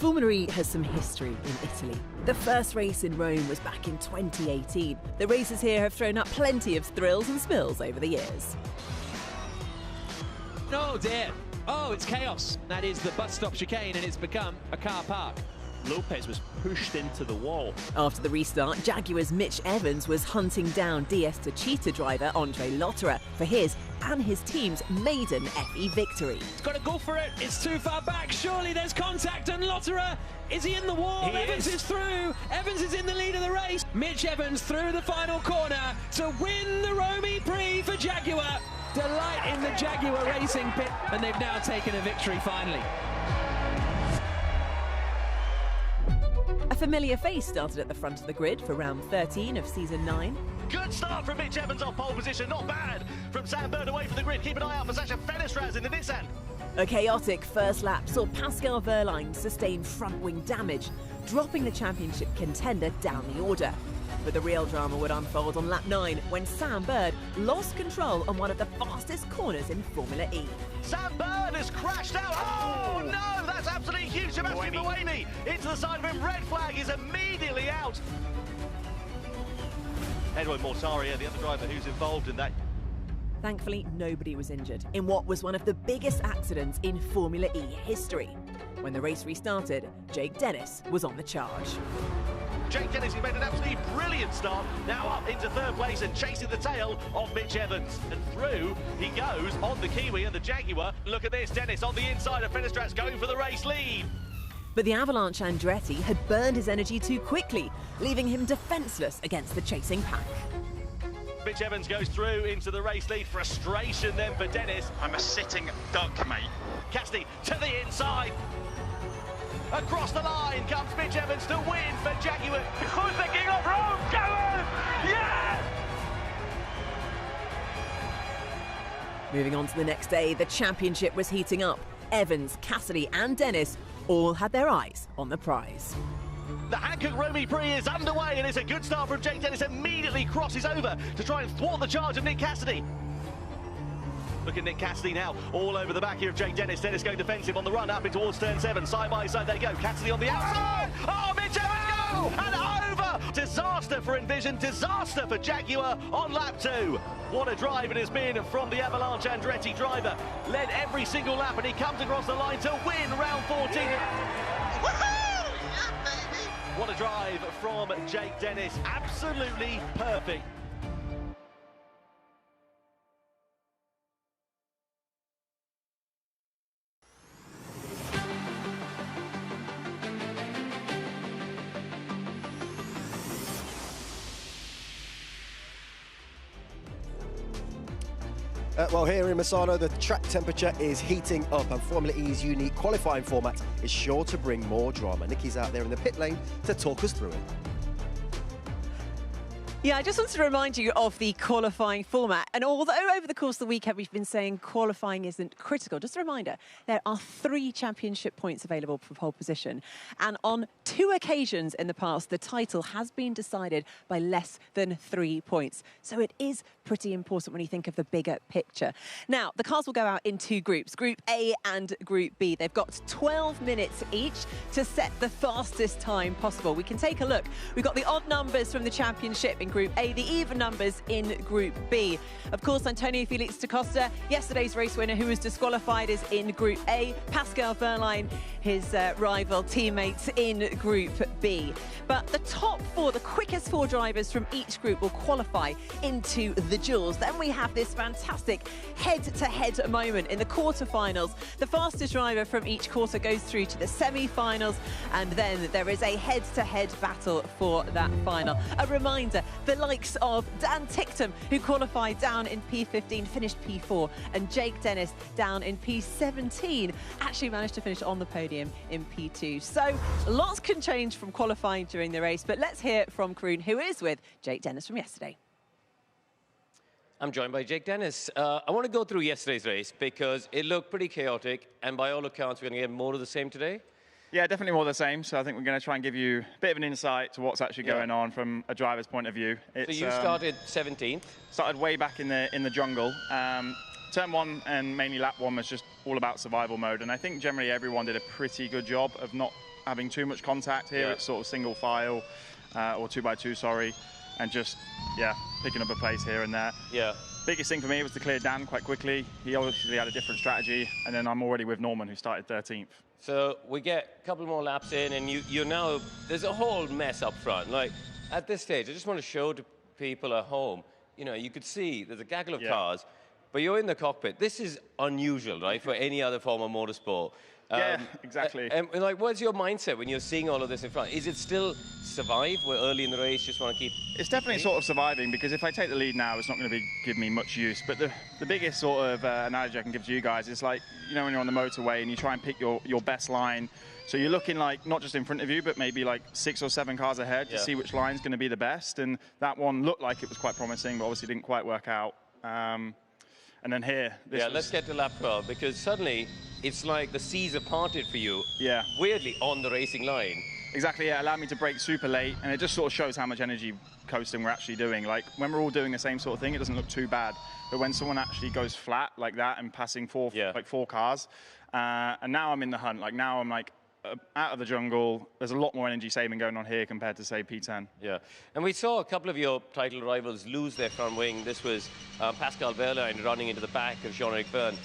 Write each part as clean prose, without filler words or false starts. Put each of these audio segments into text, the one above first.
Formula E has some history in Italy. The first race in Rome was back in 2018. The races here have thrown up plenty of thrills and spills over the years. Oh dear. Oh, it's chaos. That is the bus stop chicane and it's become a car park. Lopez was pushed into the wall. After the restart, Jaguar's Mitch Evans was hunting down DS Techeetah driver Andre Lotterer for his and his team's maiden FE victory. He's got to go for it. It's too far back. Surely there's contact and Lotterer, is he in the wall? Evans is through. Evans is in the lead of the race. Mitch Evans through the final corner to win the Rome E-Prix for Jaguar. Delight in the Jaguar racing pit, and they've now taken a victory finally. A familiar face started at the front of the grid for round 13 of season 9. Good start from Mitch Evans off pole position, not bad from Sam Bird away from the grid. Keep an eye out for Sasha Fenestraz in the Nissan. A chaotic first lap saw Pascal Wehrlein sustain front wing damage, dropping the championship contender down the order. But the real drama would unfold on lap 9 when Sam Bird lost control on one of the fastest corners in Formula E. Sam Bird has crashed out. Oh no, that's absolutely huge. Sebastian Buemi into the side of him. Red flag is immediately out. Edwin Mortaria, the other driver who's involved in that. Thankfully, nobody was injured in what was one of the biggest accidents in Formula E history. When the race restarted, Jake Dennis was on the charge. Jake Dennis, he made an absolutely brilliant start, now up into third place and chasing the tail of Mitch Evans. And through he goes on the Kiwi and the Jaguar. Look at this, Dennis on the inside of Fenestraz going for the race lead. But the Avalanche Andretti had burned his energy too quickly, leaving him defenceless against the chasing pack. Mitch Evans goes through into the race lead. Frustration then for Dennis. I'm a sitting duck, mate. Cassidy to the inside. Across the line comes Mitch Evans to win for Jaguar. Who's the king of Rome? Jaguar! Yes! Moving on to the next day, the championship was heating up. Evans, Cassidy and Dennis all had their eyes on the prize. The Hankook Rome E-Prix is underway and it's a good start from Jake Dennis. Immediately crosses over to try and thwart the charge of Nick Cassidy. Look at Nick Cassidy now, all over the back here of Jake Dennis. Dennis going defensive on the run up in towards turn 7. Side by side they go. Cassidy on the outside. Oh, Mitch Evans go! And over! Disaster for Envision, disaster for Jaguar on lap 2. What a drive it has been from the Avalanche Andretti driver. Led every single lap and he comes across the line to win round 14. What a drive from Jake Dennis. Absolutely perfect. Well, here in Misano, the track temperature is heating up and Formula E's unique qualifying format is sure to bring more drama. Nikki's out there in the pit lane to talk us through it. Yeah, I just wanted to remind you of the qualifying format. And although over the course of the weekend we've been saying qualifying isn't critical, just a reminder, there are 3 championship points available for pole position. And on 2 occasions in the past, the title has been decided by less than 3 points. So it is pretty important when you think of the bigger picture. Now, the cars will go out in 2 groups, Group A and Group B. They've got 12 minutes each to set the fastest time possible. We can take a look. We've got the odd numbers from the championship in Group A, the even numbers in Group B. Of course, Antonio Felix da Costa, yesterday's race winner, who was disqualified, is in Group A. Pascal Wehrlein, his rival teammates, in Group B. But the top 4, the quickest 4 drivers from each group will qualify into the duels. Then we have this fantastic head-to-head moment in the quarterfinals. The fastest driver from each quarter goes through to the semi-finals, and then there is a head-to-head battle for that final. A reminder, the likes of Dan Ticktum, who qualified down in P15, finished P4, and Jake Dennis down in P17, actually managed to finish on the podium in P2. So lots can change from qualifying during the race, but let's hear from Kroon, who is with Jake Dennis from yesterday. I'm joined by Jake Dennis. I want to go through yesterday's race because it looked pretty chaotic, and by all accounts, we're going to get more of the same today. Yeah, definitely more of the same. So I think we're going to try and give you a bit of an insight to what's actually going on from a driver's point of view. So you started 17th. Started way back in the jungle. Turn 1 and mainly lap 1 was just all about survival mode, and I think generally everyone did a pretty good job of not having too much contact here. It's sort of single file, or 2x2, sorry, and just, picking up a place here and there. Biggest thing for me was to clear Dan quite quickly. He obviously had a different strategy, and then I'm already with Norman, who started 13th. So we get a couple more laps in, and you're now, there's a whole mess up front. Like, at this stage, I just want to show to people at home, you know, you could see there's a gaggle of cars, but you're in the cockpit. This is unusual, right, for any other form of motorsport. Yeah, exactly. And like, what's your mindset when you're seeing all of this in front? Is it still survive? We're early in the race, just want to keep... It's definitely sort of surviving, because if I take the lead now, it's not going to give me much use. But the biggest sort of analogy I can give to you guys is like, you know, when you're on the motorway and you try and pick your best line. So you're looking like, not just in front of you, but maybe like 6 or 7 cars ahead to see which line's going to be the best. And that one looked like it was quite promising, but obviously didn't quite work out. And then here, let's get to lap 12, because suddenly it's like the seas have parted for you. Weirdly, on the racing line. Exactly, it allowed me to brake super late, and it just sort of shows how much energy coasting we're actually doing. Like, when we're all doing the same sort of thing, it doesn't look too bad. But when someone actually goes flat like that and passing 4 cars, and now I'm in the hunt. Like, now I'm like, out of the jungle, there's a lot more energy saving going on here compared to, say, P10. And we saw a couple of your title rivals lose their front wing. This was Pascal Wehrlein running into the back of Jean-Eric Vergne.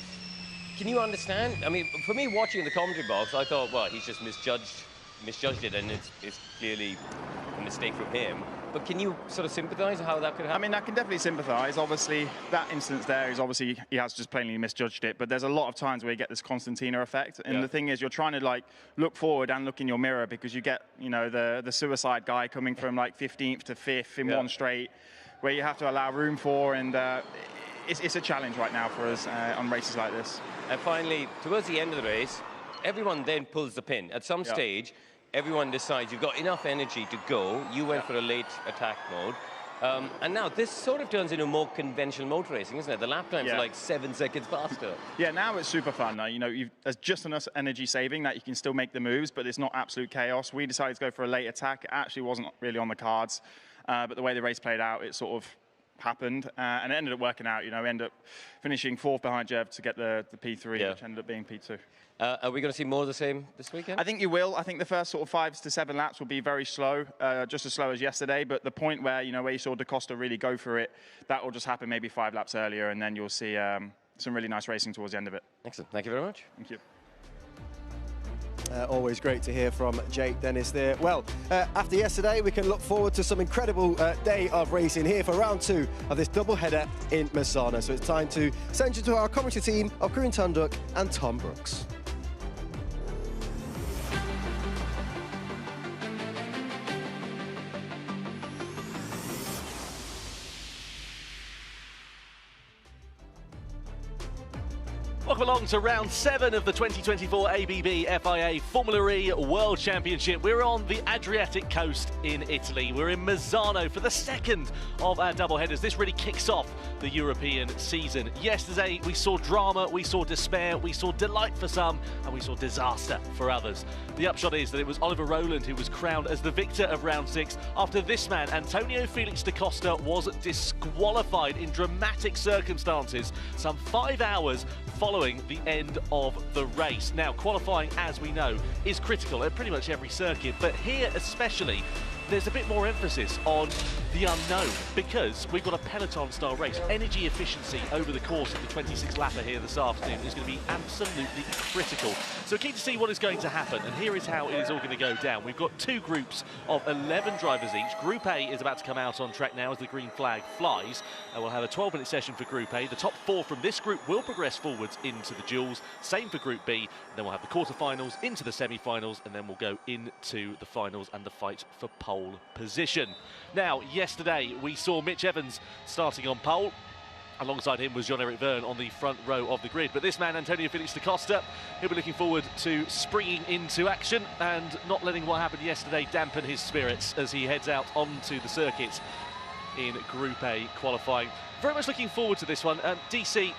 Can you understand? I mean, for me, watching the commentary box, I thought, well, he's just misjudged it, and it's clearly a mistake from him. But can you sort of sympathise how that could happen? I mean, I can definitely sympathise. Obviously, that instance there is obviously he has just plainly misjudged it. But there's a lot of times where you get this Constantina effect. And the thing is, you're trying to like look forward and look in your mirror, because you get, you know, the suicide guy coming from like 15th to 5th in one straight, where you have to allow room for. And it's a challenge right now for us on races like this. And finally, towards the end of the race, everyone then pulls the pin. At some stage, everyone decides you've got enough energy to go. You went for a late attack mode. And now this sort of turns into more conventional motor racing, isn't it? The lap times are like 7 seconds faster. Yeah, now it's super fun. You know, there's just enough energy saving that you can still make the moves, but it's not absolute chaos. We decided to go for a late attack. It actually wasn't really on the cards. But the way the race played out, it sort of happened. And it ended up working out. You know, we ended up finishing 4th behind Jev to get the P3, which ended up being P2. Are we going to see more of the same this weekend? I think you will. I think the first sort of 5 to 7 laps will be very slow, just as slow as yesterday. But the point where, you know, where you saw Da Costa really go for it, that will just happen maybe 5 laps earlier, and then you'll see some really nice racing towards the end of it. Excellent. Thank you very much. Thank you. Always great to hear from Jake Dennis there. Well, after yesterday, we can look forward to some incredible day of racing here for round 2 of this double-header in Misano. So it's time to send you to our commentary team of Corinne Tunduk and Tom Brooks. Welcome along to round 7 of the 2024 ABB FIA Formula E World Championship. We're on the Adriatic coast in Italy. We're in Misano for the second of our doubleheaders. This really kicks off the European season. Yesterday, we saw drama, we saw despair, we saw delight for some, and we saw disaster for others. The upshot is that it was Oliver Rowland who was crowned as the victor of round 6 after this man, Antonio Felix da Costa, was disqualified in dramatic circumstances some 5 hours following the end of the race. Now, qualifying, as we know, is critical at pretty much every circuit, but here especially, there's a bit more emphasis on the unknown, because we've got a peloton-style race. Energy efficiency over the course of the 26-lapper here this afternoon is going to be absolutely critical. So keen to see what is going to happen, and here is how it is all going to go down. We've got 2 groups of 11 drivers each. Group A is about to come out on track now as the green flag flies, and we'll have a 12-minute session for Group A. The top 4 from this group will progress forwards into the duels. Same for Group B, and then we'll have the quarterfinals into the semi-finals, and then we'll go into the finals and the fight for pole position. Now, yesterday we saw Mitch Evans starting on pole. Alongside him was Jean-Eric Vergne on the front row of the grid. But this man, Antonio Felix da Costa, he'll be looking forward to springing into action and not letting what happened yesterday dampen his spirits as he heads out onto the circuit in Group A qualifying. Very much looking forward to this one. DC,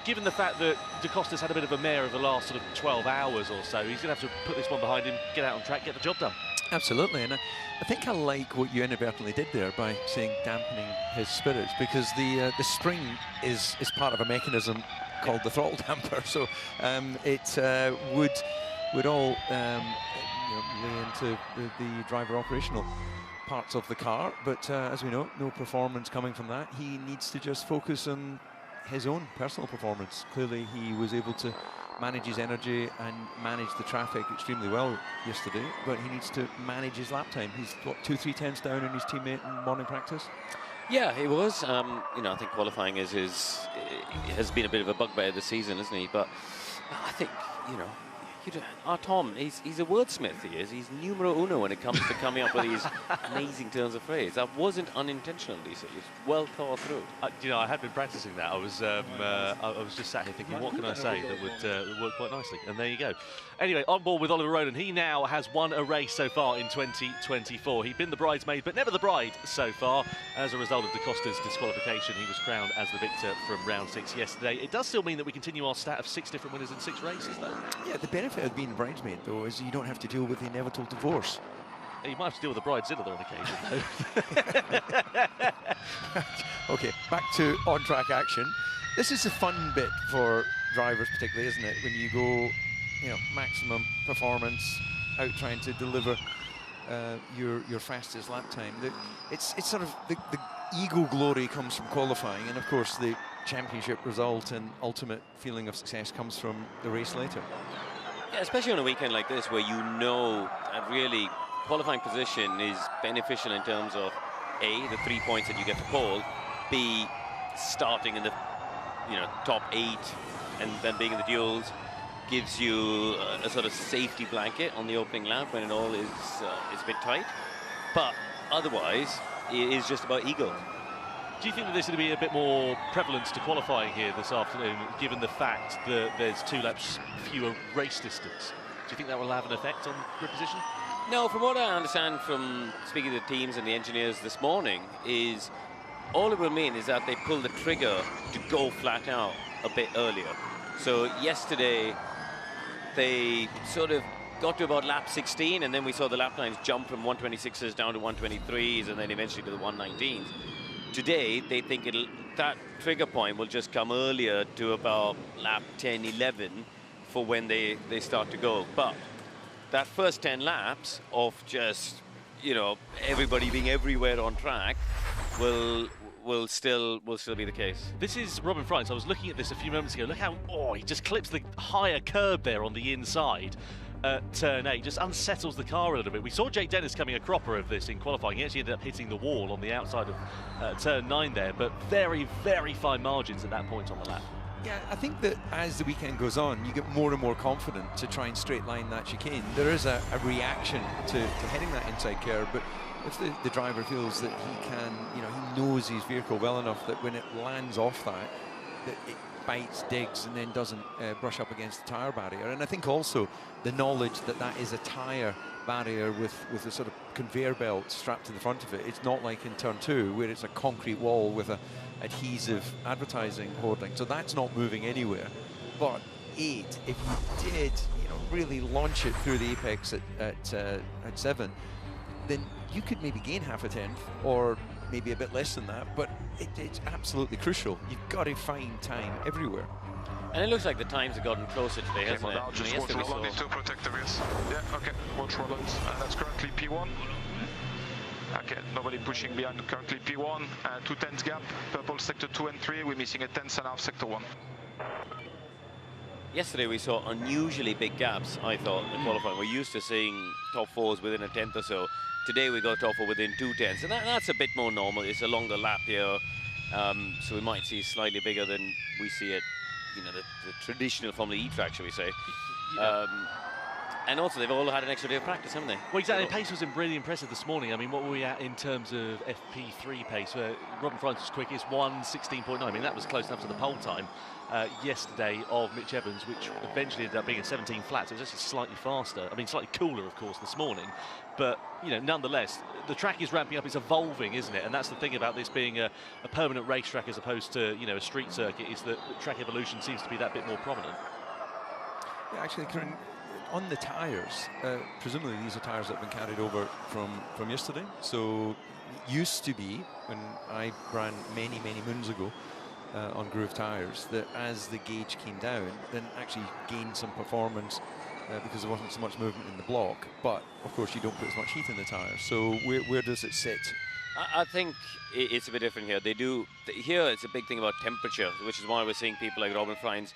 given the fact that da Costa's had a bit of a mare over the last sort of 12 hours or so, he's going to have to put this one behind him, get out on track, get the job done. Absolutely, and I think I like what you inadvertently did there by saying dampening his spirits, because the spring is part of a mechanism called the throttle damper, so it would all into the driver operational parts of the car. But as we know, no performance coming from that. He needs to just focus on his own personal performance. Clearly, he was able to manage his energy and manage the traffic extremely well yesterday, but he needs to manage his lap time. He's got 2-3 tenths down on his teammate in morning practice. Yeah, he was. You know, I think qualifying has been a bit of a bugbear this season, isn't he? But I think, you know, our Tom, he's a wordsmith, he is. He's numero uno when it comes to coming up with these amazing turns of phrase. That wasn't unintentional, Lisa. It was well thought through. You know, I had been practicing that. I was just sat here thinking, what can I say that would work quite nicely? And there you go. Anyway, on board with Oliver Rowland. He now has won a race so far in 2024. He'd been the bridesmaid, but never the bride so far. As a result of Da Costa's disqualification, he was crowned as the victor from round 6 yesterday. It does still mean that we continue our stat of 6 different winners in 6 races, though. Yeah, the benefit of being the bridesmaid, though, is you don't have to deal with the inevitable divorce. You might have to deal with the bridezilla on occasion, though. Okay, back to on-track action. This is the fun bit for drivers, particularly, isn't it? When you go, you know, maximum performance, out trying to deliver your fastest lap time. It's sort of the ego glory comes from qualifying, and of course the championship result and ultimate feeling of success comes from the race later. Yeah, especially on a weekend like this where you know that really qualifying position is beneficial in terms of A, the 3 points that you get to pole, B, starting in the top 8 and then being in the duels gives you a sort of safety blanket on the opening lap when it all is a bit tight. But otherwise, it is just about ego. Do you think that there's going to be a bit more prevalence to qualifying here this afternoon, given the fact that there's 2 laps fewer race distance? Do you think that will have an effect on grid position? No, from what I understand from speaking to the teams and the engineers this morning, is all it will mean is that they pull the trigger to go flat out a bit earlier. So yesterday, they sort of got to about lap 16, and then we saw the lap times jump from 126s down to 123s, and then eventually to the 119s. Today, they think that trigger point will just come earlier to about lap 10, 11 for when they start to go. But that first 10 laps of just, you know, everybody being everywhere on track will still be the case. This is Robin Fries. I was looking at this a few moments ago. Look how, he just clips the higher curb there on the inside. Turn 8 just unsettles the car a little bit. We saw Jake Dennis coming a cropper of this in qualifying. He actually ended up hitting the wall on the outside of turn 9 there, but very, very fine margins at that point on the lap. Yeah, I think that as the weekend goes on, you get more and more confident to try and straight line that chicane. There is a reaction to hitting that inside curve, but if the driver feels that he can, you know, he knows his vehicle well enough that when it lands off that it bites, digs, and then doesn't brush up against the tyre barrier. And I think also the knowledge that that is a tyre barrier with a sort of conveyor belt strapped to the front of it. It's not like in turn 2 where it's a concrete wall with a adhesive advertising hoarding. So that's not moving anywhere. But 8, if you did, you know, really launch it through the apex at 7, then you could maybe gain half a tenth or maybe a bit less than that, but it's absolutely crucial. You've got to find time everywhere. And it looks like the times have gotten closer today, hasn't it? Just watch Roland to protect the wheels. Yeah, okay, watch Roland. That's currently P1. Okay, nobody pushing behind, currently P1. 2 tenths gap, purple sector 2 and 3. We're missing a tenth and a half sector 1. Yesterday we saw unusually big gaps, I thought, in qualifying. We're used to seeing top 4s within a tenth or so. Today we got top 4 within 2 tenths, and that's a bit more normal. It's a longer lap here, so we might see slightly bigger than we see at, you know, the traditional Formula E track, shall we say. And also, they've all had an extra day of practice, haven't they? Well, exactly. Pace was really impressive this morning. I mean, what were we at in terms of FP3 pace? Robin Fries was quickest, 1:16.9. I mean, that was close enough to the pole time yesterday of Mitch Evans, which eventually ended up being a 17 flat. So it was actually slightly faster. I mean, slightly cooler, of course, this morning. But, you know, nonetheless, the track is ramping up. It's evolving, isn't it? And that's the thing about this being a permanent racetrack as opposed to, you know, a street circuit, is that track evolution seems to be that bit more prominent. Yeah, actually, Kieran, on the tyres, presumably these are tyres that have been carried over from yesterday. So used to be, when I ran many moons ago on groove tyres, that as the gauge came down, then actually gained some performance because there wasn't so much movement in the block. But of course, you don't put as much heat in the tyres. So where does it sit? I think it's a bit different here. Here it's a big thing about temperature, which is why we're seeing people like Robin Freins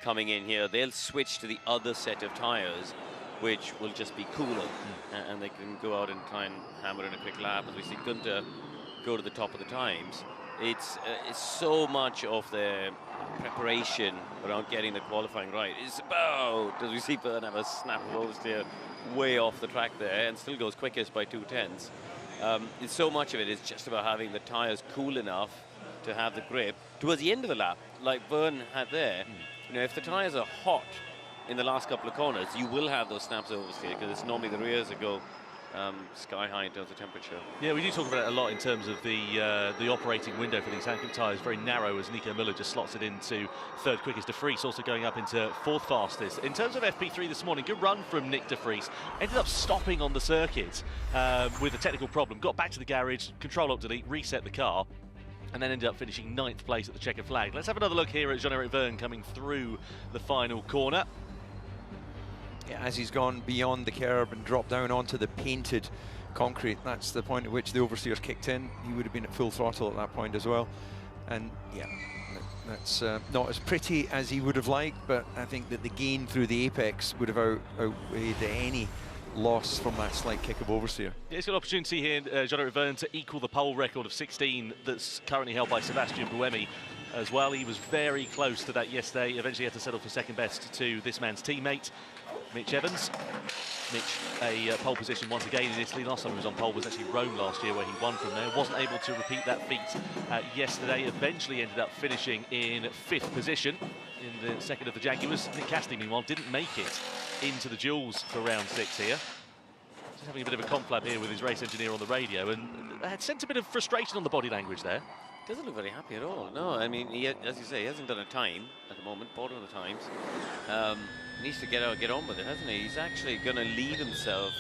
coming in here. They'll switch to the other set of tyres, which will just be cooler, and they can go out and try and hammer in a quick lap. As we see Gunter go to the top of the times, it's so much of their preparation around getting the qualifying right. It's about, as we see Byrne have a snap of oversteer way off the track there, and still goes quickest by 2/10. It's so much of it is just about having the tyres cool enough to have the grip towards the end of the lap, like Byrne had there. You know, if the tyres are hot in the last couple of corners, you will have those snaps oversteer, because it's normally the rears that go sky high in terms of temperature. Yeah, we do talk about it a lot in terms of the operating window for these Hankook tyres. Very narrow, as Nico Müller just slots it into third quickest. De Vries also going up into fourth fastest. In terms of FP3 this morning, good run from Nick De Vries. Ended up stopping on the circuit with a technical problem. Got back to the garage, Control-Alt-Delete, reset the car, and then ended up finishing 9th place at the checkered flag. Let's have another look here at Jean-Eric Vergne coming through the final corner. Yeah, as he's gone beyond the curb and dropped down onto the painted concrete, that's the point at which the oversteers kicked in. He would have been at full throttle at that point as well. And yeah, that's not as pretty as he would have liked, but I think that the gain through the apex would have outweighed any loss from that slight kick of oversteer. Yeah, he's got an opportunity here, Jean-Eric Vergne, to equal the pole record of 16 that's currently held by Sebastian Buemi as well. He was very close to that yesterday. Eventually had to settle for second best to this man's teammate, Mitch Evans. Mitch, a pole position once again in Italy. Last time he was on pole was actually Rome last year, where he won from there. Wasn't able to repeat that feat yesterday. Eventually ended up finishing in 5th position in the second of the Jaguars. Nick Cassidy, meanwhile, didn't make it into the duels for round 6 here. Just having a bit of a conflab here with his race engineer on the radio, and had sent a bit of frustration on the body language there. Doesn't look very happy at all. No, I mean, as you say, he hasn't done a time at the moment, bottom of the times. Needs to get on with it, hasn't he? He's actually going to leave himself,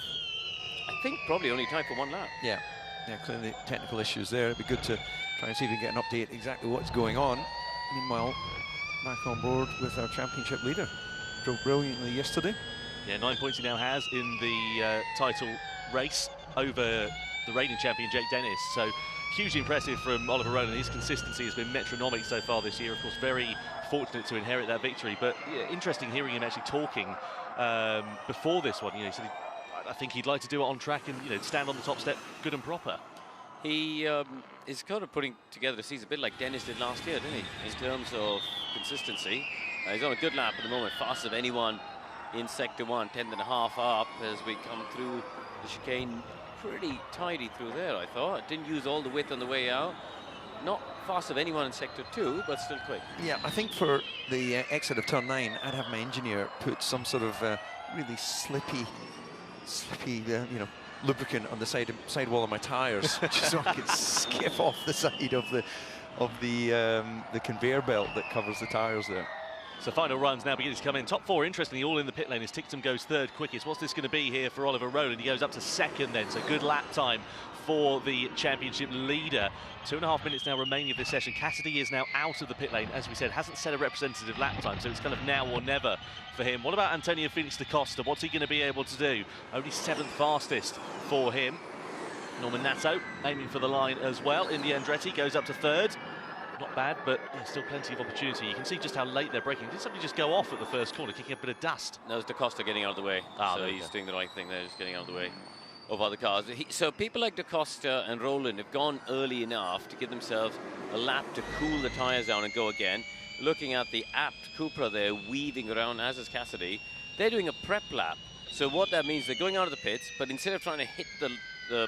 I think, probably only time for one lap. Yeah, clearly technical issues there. It'd be good to try and see if we can get an update exactly what's going on. Meanwhile, back on board with our championship leader. Drove brilliantly yesterday. Yeah, 9 points he now has in the title race over the reigning champion, Jake Dennis. So hugely impressive from Oliver Rowland. His consistency has been metronomic so far this year. Of course, very fortunate to inherit that victory. But yeah, interesting hearing him actually talking before this one. You know, he said I think he'd like to do it on track and stand on the top step, good and proper. He is kind of putting together the season a bit like Dennis did last year, didn't he? In terms of consistency, he's on a good lap at the moment, fastest of anyone in Sector 1, 10.5 up as we come through the chicane. Pretty tidy through there, I thought. Didn't use all the width on the way out. Not fast of anyone in Sector 2, but still quick. Yeah, I think for the exit of turn 9, I'd have my engineer put some sort of really slippy, lubricant on the side wall of my tyres, just so I could skip off the side of the conveyor belt that covers the tyres there. So final runs now beginning to come in. Top 4, interestingly, all in the pit lane as Tictum goes third quickest. What's this going to be here for Oliver Rowland? He goes up to second then, so good lap time for the championship leader. 2.5 minutes now remaining of this session. Cassidy is now out of the pit lane. As we said, hasn't set a representative lap time, so it's kind of now or never for him. What about Antonio Felix da Costa? What's he going to be able to do? Only 7th fastest for him. Norman Nato aiming for the line as well. Indy Andretti goes up to 3rd. Not bad, but yeah, still plenty of opportunity. You can see just how late they're braking. Did somebody just go off at the first corner, kicking a bit of dust? No, it's Da Costa getting out of the way. So he's doing the right thing there, just getting out of the way of other cars. So people like Da Costa and Rowland have gone early enough to give themselves a lap to cool the tyres down and go again. Looking at the apt Cupra there, weaving around, as is Cassidy. They're doing a prep lap. So what that means, they're going out of the pits, but instead of trying to hit the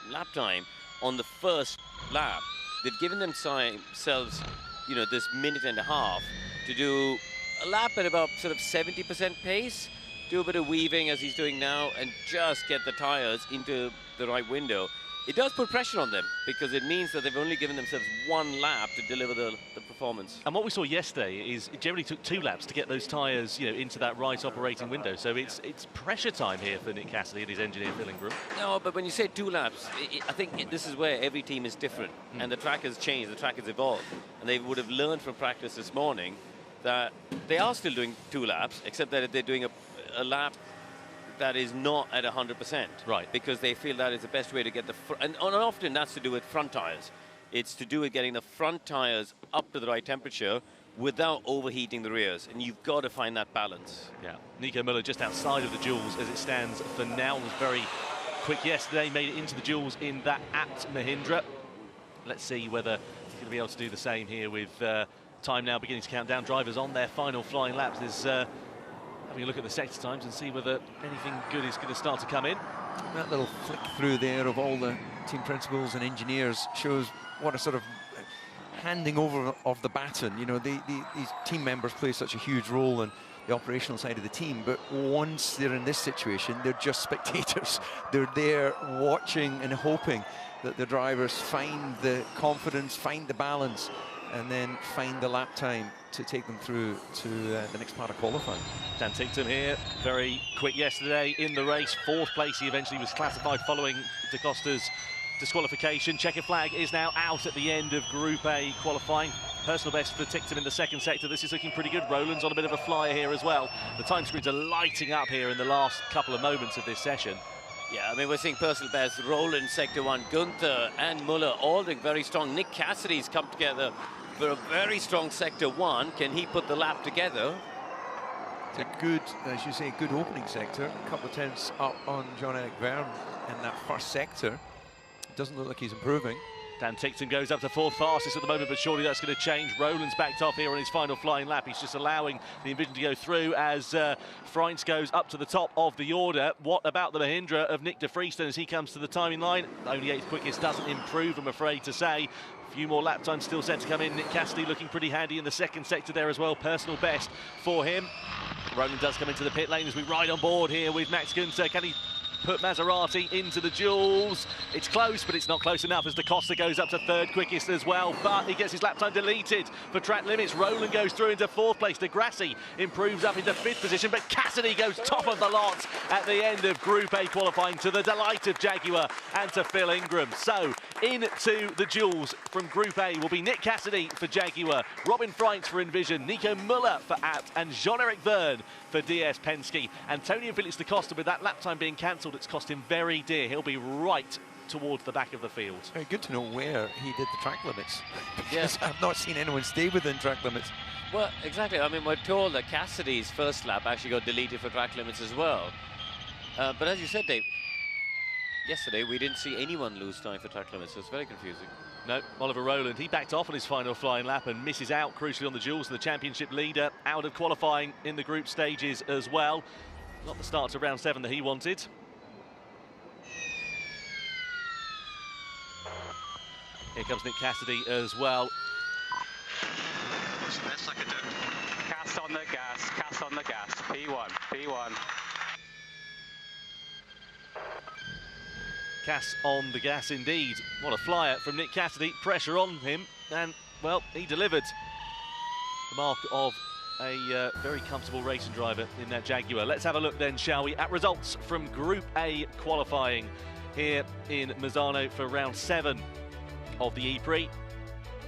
lap time on the first lap, they've given themselves, this minute and a half to do a lap at about sort of 70% pace, do a bit of weaving as he's doing now, and just get the tyres into the right window. It does put pressure on them because it means that they've only given themselves one lap to deliver the performance. And what we saw yesterday is it generally took 2 laps to get those tyres, into that right operating window. So it's pressure time here for Nick Cassidy and his engineer Phil Ingram. No, but when you say 2 laps, I think this is where every team is different, and the track has changed, the track has evolved, and they would have learned from practice this morning that they are still doing 2 laps, except that they're doing a a lap that is not at 100%. Right. Because they feel that is the best way to get the and often that's to do with front tires. It's to do with getting the front tires up to the right temperature without overheating the rears, and you've got to find that balance. Yeah, Nico Müller just outside of the duels as it stands for now. Was very quick yesterday, made it into the duels in that at Mahindra. Let's see whether he's going to be able to do the same here with time now beginning to count down. Drivers on their final flying laps. There's having a look at the sector times and see whether anything good is going to start to come in. That little flick through there of all the team principals and engineers shows what a sort of handing over of the baton. You know, these team members play such a huge role in the operational side of the team, but once they're in this situation, they're just spectators. They're there watching and hoping that the drivers find the confidence, find the balance, and then find the lap time to take them through to the next part of qualifying. Dan Ticktum here, very quick yesterday in the race. 4th place he eventually was classified following Da Costa's disqualification. Checker flag is now out at the end of Group A qualifying. Personal best for Ticktum in the 2nd sector. This is looking pretty good. Roland's on a bit of a flyer here as well. The time screens are lighting up here in the last couple of moments of this session. Yeah, I mean, we're seeing personal best. Roland, Sector 1, Gunther and Muller all doing very strong. Nick Cassidy's come together for a very strong Sector 1. Can he put the lap together? It's a good, as you say, good opening sector. A couple of tenths up on Jean-Eric Verne in that first sector. Doesn't look like he's improving. Dan Ticktum goes up to 4th fastest at the moment, but surely that's going to change. Roland's backed off here on his final flying lap. He's just allowing the Envision to go through as Freins goes up to the top of the order. What about the Mahindra of Nick de Vriesen as he comes to the timing line? Only 8th quickest doesn't improve, I'm afraid to say. A few more lap times still set to come in. Nick Cassidy looking pretty handy in the 2nd sector there as well. Personal best for him. Roland does come into the pit lane as we ride on board here with Max Gunther. Can he put Maserati into the duels? It's close, but it's not close enough as Da Costa goes up to 3rd quickest as well, but he gets his lap time deleted for track limits. Roland goes through into 4th place. De Grassi improves up into 5th position, but Cassidy goes top of the lot at the end of Group A qualifying, to the delight of Jaguar and to Phil Ingram. So into the duels from Group A will be Nick Cassidy for Jaguar, Robin Freins for Envision, Nico Müller for Abt, and Jean-Eric Verne for DS Penske. Antonio Felix da Costa, with that lap time being cancelled, it's cost him very dear. He'll be right towards the back of the field. Very good to know where he did the track limits. Yes, I've not seen anyone stay within track limits. Well, exactly. I mean, we're told that Cassidy's first lap actually got deleted for track limits as well. But as you said, Dave, yesterday we didn't see anyone lose time for track limits, so it's very confusing. No, Oliver Roland, he backed off on his final flying lap and misses out crucially on the duels. The championship leader out of qualifying in the group stages as well. Not the start to round 7 that he wanted. Here comes Nick Cassidy as well. What's the best I could do? Cast on the gas, cast on the gas. P1, P1. Cass on the gas indeed. What a flyer from Nick Cassidy. Pressure on him, and, well, he delivered. The mark of a very comfortable racing driver in that Jaguar. Let's have a look then, shall we, at results from Group A qualifying here in Misano for round 7 of the E-Prix.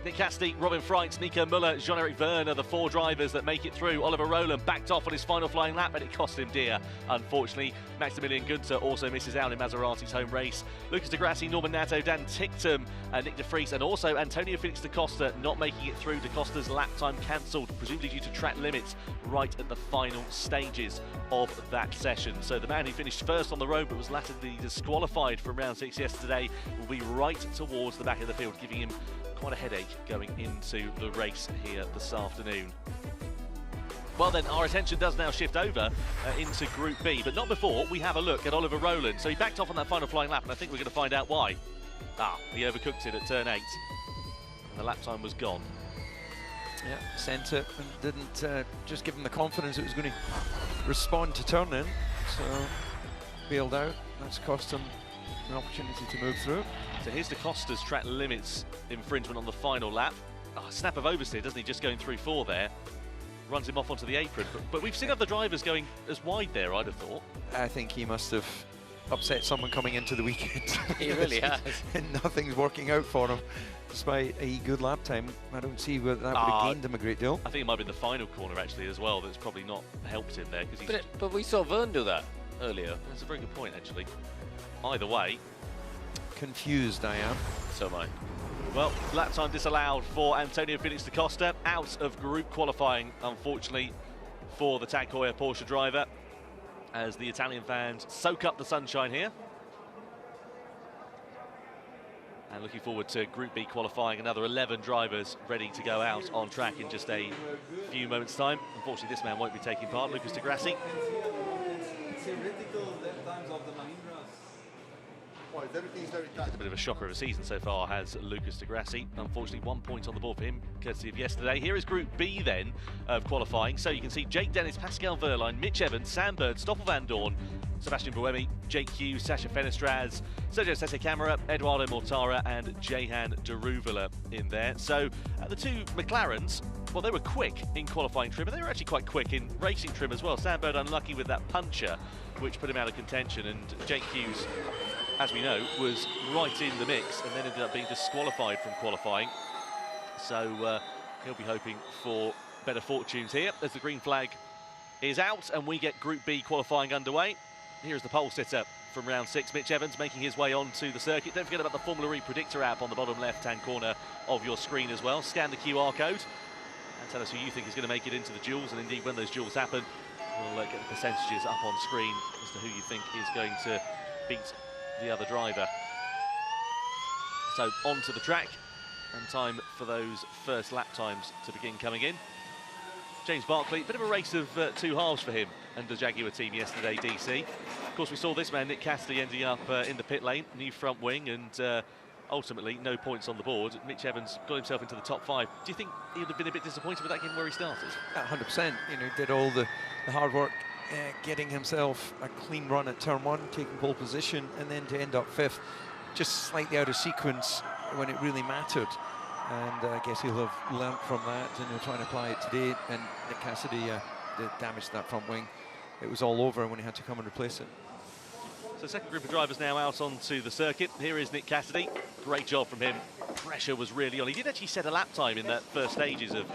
Nick Cassidy, Robin Freins, Nico Müller, Jean-Eric Verne are the 4 drivers that make it through. Oliver Roland backed off on his final flying lap, but it cost him dear, unfortunately. Maximilian Gunther also misses out in Maserati's home race. Lucas de Grassi, Norman Nato, Dan Ticktum, Nick de Vries, and also Antonio Felix da Costa not making it through. Da Costa's lap time cancelled, presumably due to track limits, right at the final stages of that session. So the man who finished first on the road but was latterly disqualified from round 6 yesterday will be right towards the back of the field, giving him quite a headache going into the race here this afternoon. Well then, our attention does now shift over into Group B, but not before we have a look at Oliver Roland. So he backed off on that final flying lap, and I think we're going to find out why. He overcooked it at turn 8, and the lap time was gone. Yeah, sent it and didn't just give him the confidence it was going to respond to turn in, so bailed out. That's cost him an opportunity to move through. So here's Da Costa's track limits infringement on the final lap. Snap of oversteer, doesn't he, just going through 4 there. Runs him off onto the apron. But we've seen other drivers going as wide there, I'd have thought. I think he must have upset someone coming into the weekend. He really has. And nothing's working out for him, despite a good lap time. I don't see whether that would have gained him a great deal. I think it might be the final corner, actually, as well, that's probably not helped him there. But we saw Vern do that earlier. That's a very good point, actually. Either way. Confused I am. So am I. Well, lap time disallowed for Antonio Felix da Costa, out of group qualifying, unfortunately, for the Tag Heuer Porsche driver, as the Italian fans soak up the sunshine here. And looking forward to Group B qualifying, another 11 drivers ready to go out on track in just a few moments' time. Unfortunately, this man won't be taking part, Lucas di Grassi. It's a bit of a shocker of a season so far, has Lucas di Grassi. Unfortunately, 1 point on the board for him, courtesy of yesterday. Here is Group B then of qualifying. So you can see Jake Dennis, Pascal Wehrlein, Mitch Evans, Sam Bird, Stoffel Van Dorn, Sebastian Buemi, Jake Hughes, Sasha Fenestraz, Sergio Sette Camara, Eduardo Mortara and Jehan Deruvala in there. So the two McLarens, well, they were quick in qualifying trim, and they were actually quite quick in racing trim as well. Sam Bird unlucky with that puncher, which put him out of contention, and Jake Hughes, as we know, was right in the mix and then ended up being disqualified from qualifying. So he'll be hoping for better fortunes here as the green flag is out and we get Group B qualifying underway. Here's the pole sitter from round 6, Mitch Evans, making his way onto the circuit. Don't forget about the Formula E Predictor app on the bottom left-hand corner of your screen as well. Scan the QR code and tell us who you think is going to make it into the duels, and indeed when those duels happen, we'll get the percentages up on screen as to who you think is going to beat the other driver. So onto the track, and time for those first lap times to begin coming in. James Barclay, bit of a race of two halves for him and the Jaguar team yesterday, DC. Of course, we saw this man, Nick Cassidy, ending up in the pit lane, new front wing, and ultimately no points on the board. Mitch Evans got himself into the top 5. Do you think he would have been a bit disappointed with that given where he started? 100%. You know, did all the hard work, getting himself a clean run at turn 1, taking pole position, and then to end up 5th, just slightly out of sequence when it really mattered. And I guess he'll have learnt from that, and he'll try and apply it today. And Nick Cassidy damaged that front wing. It was all over when he had to come and replace it. So second group of drivers now out onto the circuit. Here is Nick Cassidy. Great job from him. Pressure was really on. He did actually set a lap time in that first stages of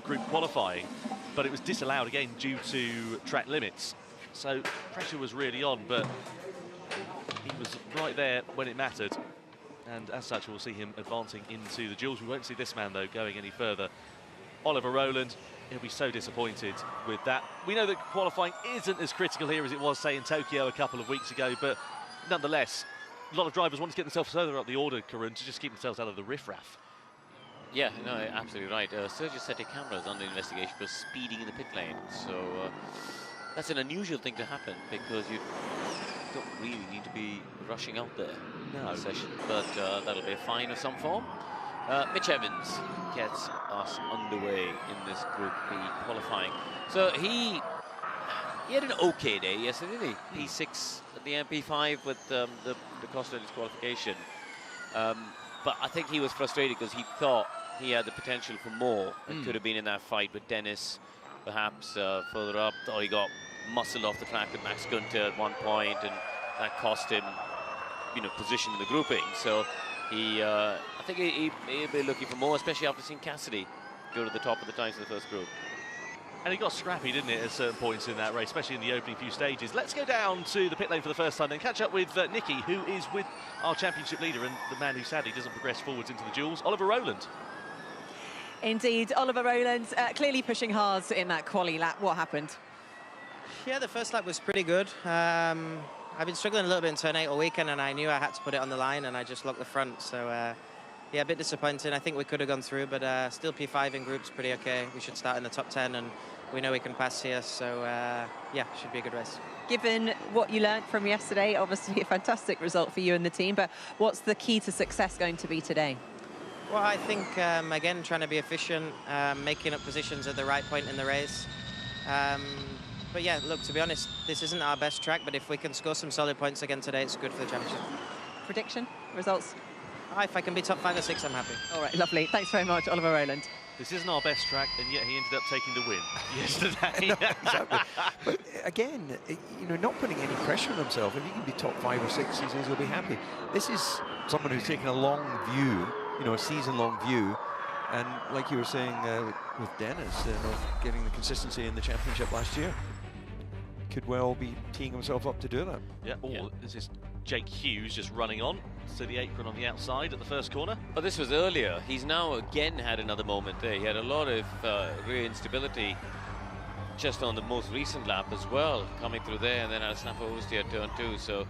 group qualifying, but it was disallowed again due to track limits. So pressure was really on, but he was right there when it mattered. And as such, we'll see him advancing into the duels. We won't see this man, though, going any further. Oliver Rowland, he'll be so disappointed with that. We know that qualifying isn't as critical here as it was, say, in Tokyo a couple of weeks ago, but nonetheless, a lot of drivers want to get themselves further up the order, Karun, to just keep themselves out of the riffraff. Yeah, no, absolutely right. Sergio Sette Camara is under investigation for speeding in the pit lane. So that's an unusual thing to happen because you don't really need to be rushing out there in the session, but that'll be a fine of some form. Mitch Evans gets us underway in this Group B qualifying. So he had an okay day yesterday, didn't he? P6 at the MP5 with the Costa disqualification. But I think he was frustrated because he thought he had the potential for more and could have been in that fight with Dennis, perhaps further up. Thought he got muscled off the track with Max Günther at one point, and that cost him, you know, position in the grouping. So he, I think he'll be looking for more, especially after seeing Cassidy go to the top of the times in the first group. And he got scrappy, didn't it, at certain points in that race, especially in the opening few stages. Let's go down to the pit lane for the first time, then catch up with Nicky, who is with our championship leader and the man who sadly doesn't progress forwards into the duels, Oliver Rowland. Indeed, Oliver Rowland clearly pushing hard in that quali lap. What happened? Yeah, the first lap was pretty good. I've been struggling a little bit in turn 8 all weekend, and I knew I had to put it on the line, and I just locked the front. So, yeah, a bit disappointing. I think we could have gone through, but still P5 in groups, pretty okay. We should start in the top 10, and we know we can pass here. So, yeah, should be a good race. Given what you learned from yesterday, obviously a fantastic result for you and the team, but what's the key to success going to be today? Well, I think, again, trying to be efficient, making up positions at the right point in the race. But yeah, look, to be honest, this isn't our best track, but if we can score some solid points again today, it's good for the championship. Prediction? Results? If I can be top 5 or 6, I'm happy. All right, lovely. Thanks very much, Oliver Rowland. This isn't our best track, and yet he ended up taking the win yesterday. No, exactly. But again, you know, not putting any pressure on himself. If he can be top 5 or 6, he says he'll be happy. This is someone who's taken a long view, you know, a season-long view. And like you were saying with Dennis, you know, getting the consistency in the championship last year, could well be teeing himself up to do that. Yeah, this is Jake Hughes just running on to the apron on the outside at the first corner. But this was earlier. He's now again had another moment there. He had a lot of rear instability just on the most recent lap as well, coming through there, and then had a snap oversteer at turn 2. So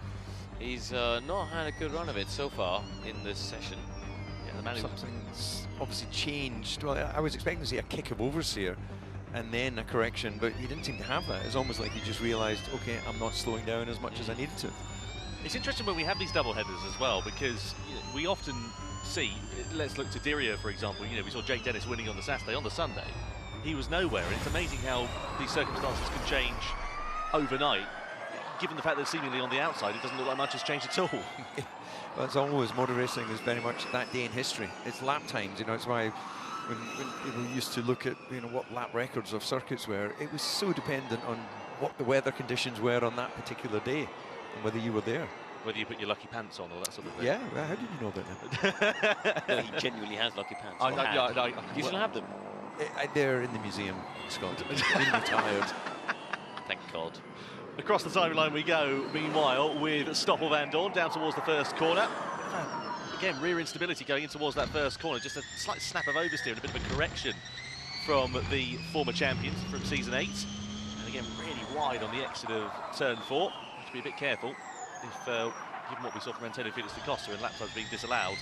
he's not had a good run of it so far in this session. Yeah, the man Something's obviously changed. Well, I was expecting to see a kick of oversteer and then a correction, but he didn't seem to have that. It's almost like he just realised, okay, I'm not slowing down as much as I needed to. It's interesting when we have these double headers as well, because we often see, let's look to Diria, for example, you know, we saw Jake Dennis winning on the Saturday. On the Sunday, he was nowhere, and it's amazing how these circumstances can change overnight, given the fact that seemingly on the outside it doesn't look like much has changed at all. Well, it's always motor racing is very much that day in history. It's lap times, you know, it's why when people used to look at, you know, what lap records of circuits were, it was so dependent on what the weather conditions were on that particular day and whether you were there. Whether you put your lucky pants on or that sort of thing. Yeah, well, how did you know that? No, he genuinely has lucky pants. Do you still have them? They're in the museum, Scott. Been retired. Thank God. Across the timeline we go, meanwhile, with Stoffel van Dorn down towards the first corner. Again, rear instability going in towards that first corner. Just a slight snap of oversteer and a bit of a correction from the former champions from Season 8. And again, really wide on the exit of Turn 4. Have to be a bit careful if, given what we saw from Antonio Felix da Costa and lap times being disallowed,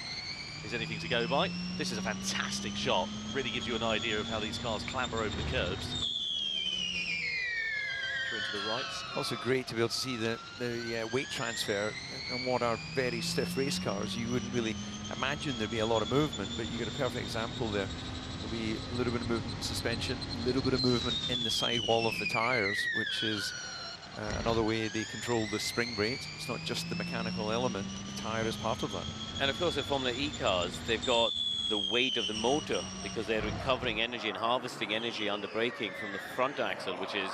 is anything to go by. This is a fantastic shot. Really gives you an idea of how these cars clamber over the curbs. Into the right. Also great to be able to see the weight transfer on what are very stiff race cars. You wouldn't really imagine there'd be a lot of movement, but you get a perfect example there. There'll be a little bit of movement in suspension, a little bit of movement in the sidewall of the tyres, which is another way they control the spring rate. It's not just the mechanical element, the tyre is part of that. And of course, the Formula E cars, they've got the weight of the motor because they're recovering energy and harvesting energy under braking from the front axle, which is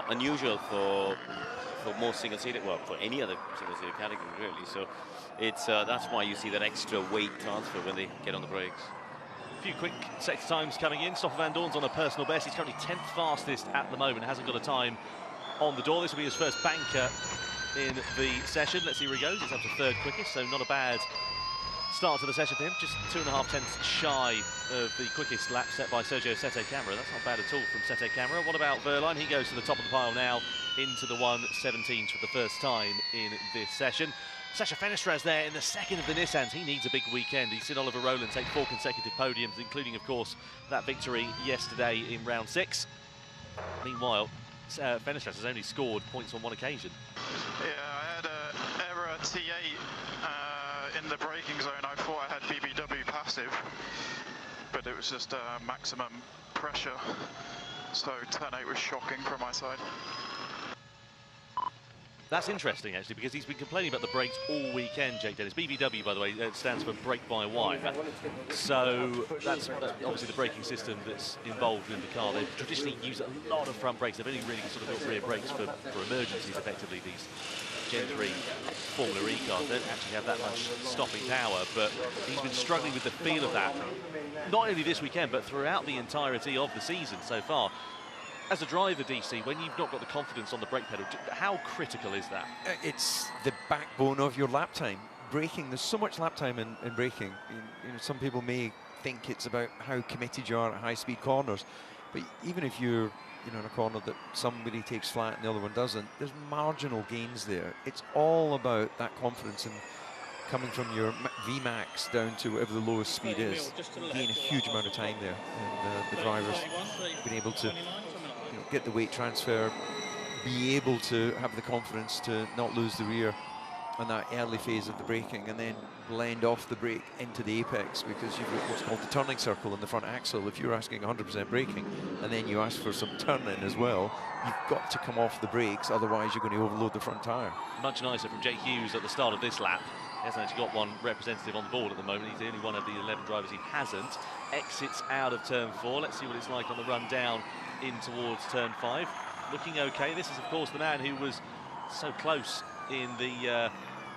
unusual for most single-seater, well, for any other single-seater category, really. So it's that's why you see that extra weight transfer when they get on the brakes. A few quick sector times coming in. Stoffel van Dorn's on a personal best. He's currently 10th fastest at the moment. Hasn't got a time on the door. This will be his first banker in the session. Let's see where he goes. He's up to 3rd quickest, so not a bad start to the session for him. Just 2.5 tenths shy of the quickest lap set by Sergio Sette Camara. That's not bad at all from Sette Camara. What about Wehrlein? He goes to the top of the pile now, into the 1:17s for the first time in this session. Sacha Fenestraz there in the second of the Nissans. He needs a big weekend. He's seen Oliver Rowland take 4 consecutive podiums, including, of course, that victory yesterday in round 6. Meanwhile, Fenestraz has only scored points on 1 occasion. Yeah, I had an error T8 in the braking zone. I thought I had BBW passive, but it was just maximum pressure. So turn 8 was shocking from my side. That's interesting, actually, because he's been complaining about the brakes all weekend, Jake Dennis. BBW, by the way, stands for brake by wire. So that's obviously the braking system that's involved in the car. They traditionally use a lot of front brakes. They've only really sort of built rear brakes for emergencies, effectively, these Gen 3 Formula E cars. They don't actually have that much stopping power, but he's been struggling with the feel of that, not only this weekend, but throughout the entirety of the season so far. As a driver, DC, when you've not got the confidence on the brake pedal, how critical is that? It's the backbone of your lap time. Braking, there's so much lap time in braking. You know, some people may think it's about how committed you are at high-speed corners, but even if you're in a corner that somebody takes flat and the other one doesn't, there's marginal gains there. It's all about that confidence and coming from your VMAX down to whatever the lowest speed is. Gain a huge amount of time there, and the driver's been able to get the weight transfer, be able to have the confidence to not lose the rear on that early phase of the braking, and then blend off the brake into the apex, because you've got what's called the turning circle in the front axle. If you're asking 100% braking and then you ask for some turning as well, you've got to come off the brakes, otherwise you're going to overload the front tyre. Much nicer from Jake Hughes at the start of this lap. He hasn't actually got one representative on the board at the moment. He's the only one of the 11 drivers he hasn't. Exits out of turn 4. Let's see what it's like on the run down in towards turn 5. Looking okay. This is, of course, the man who was so close in the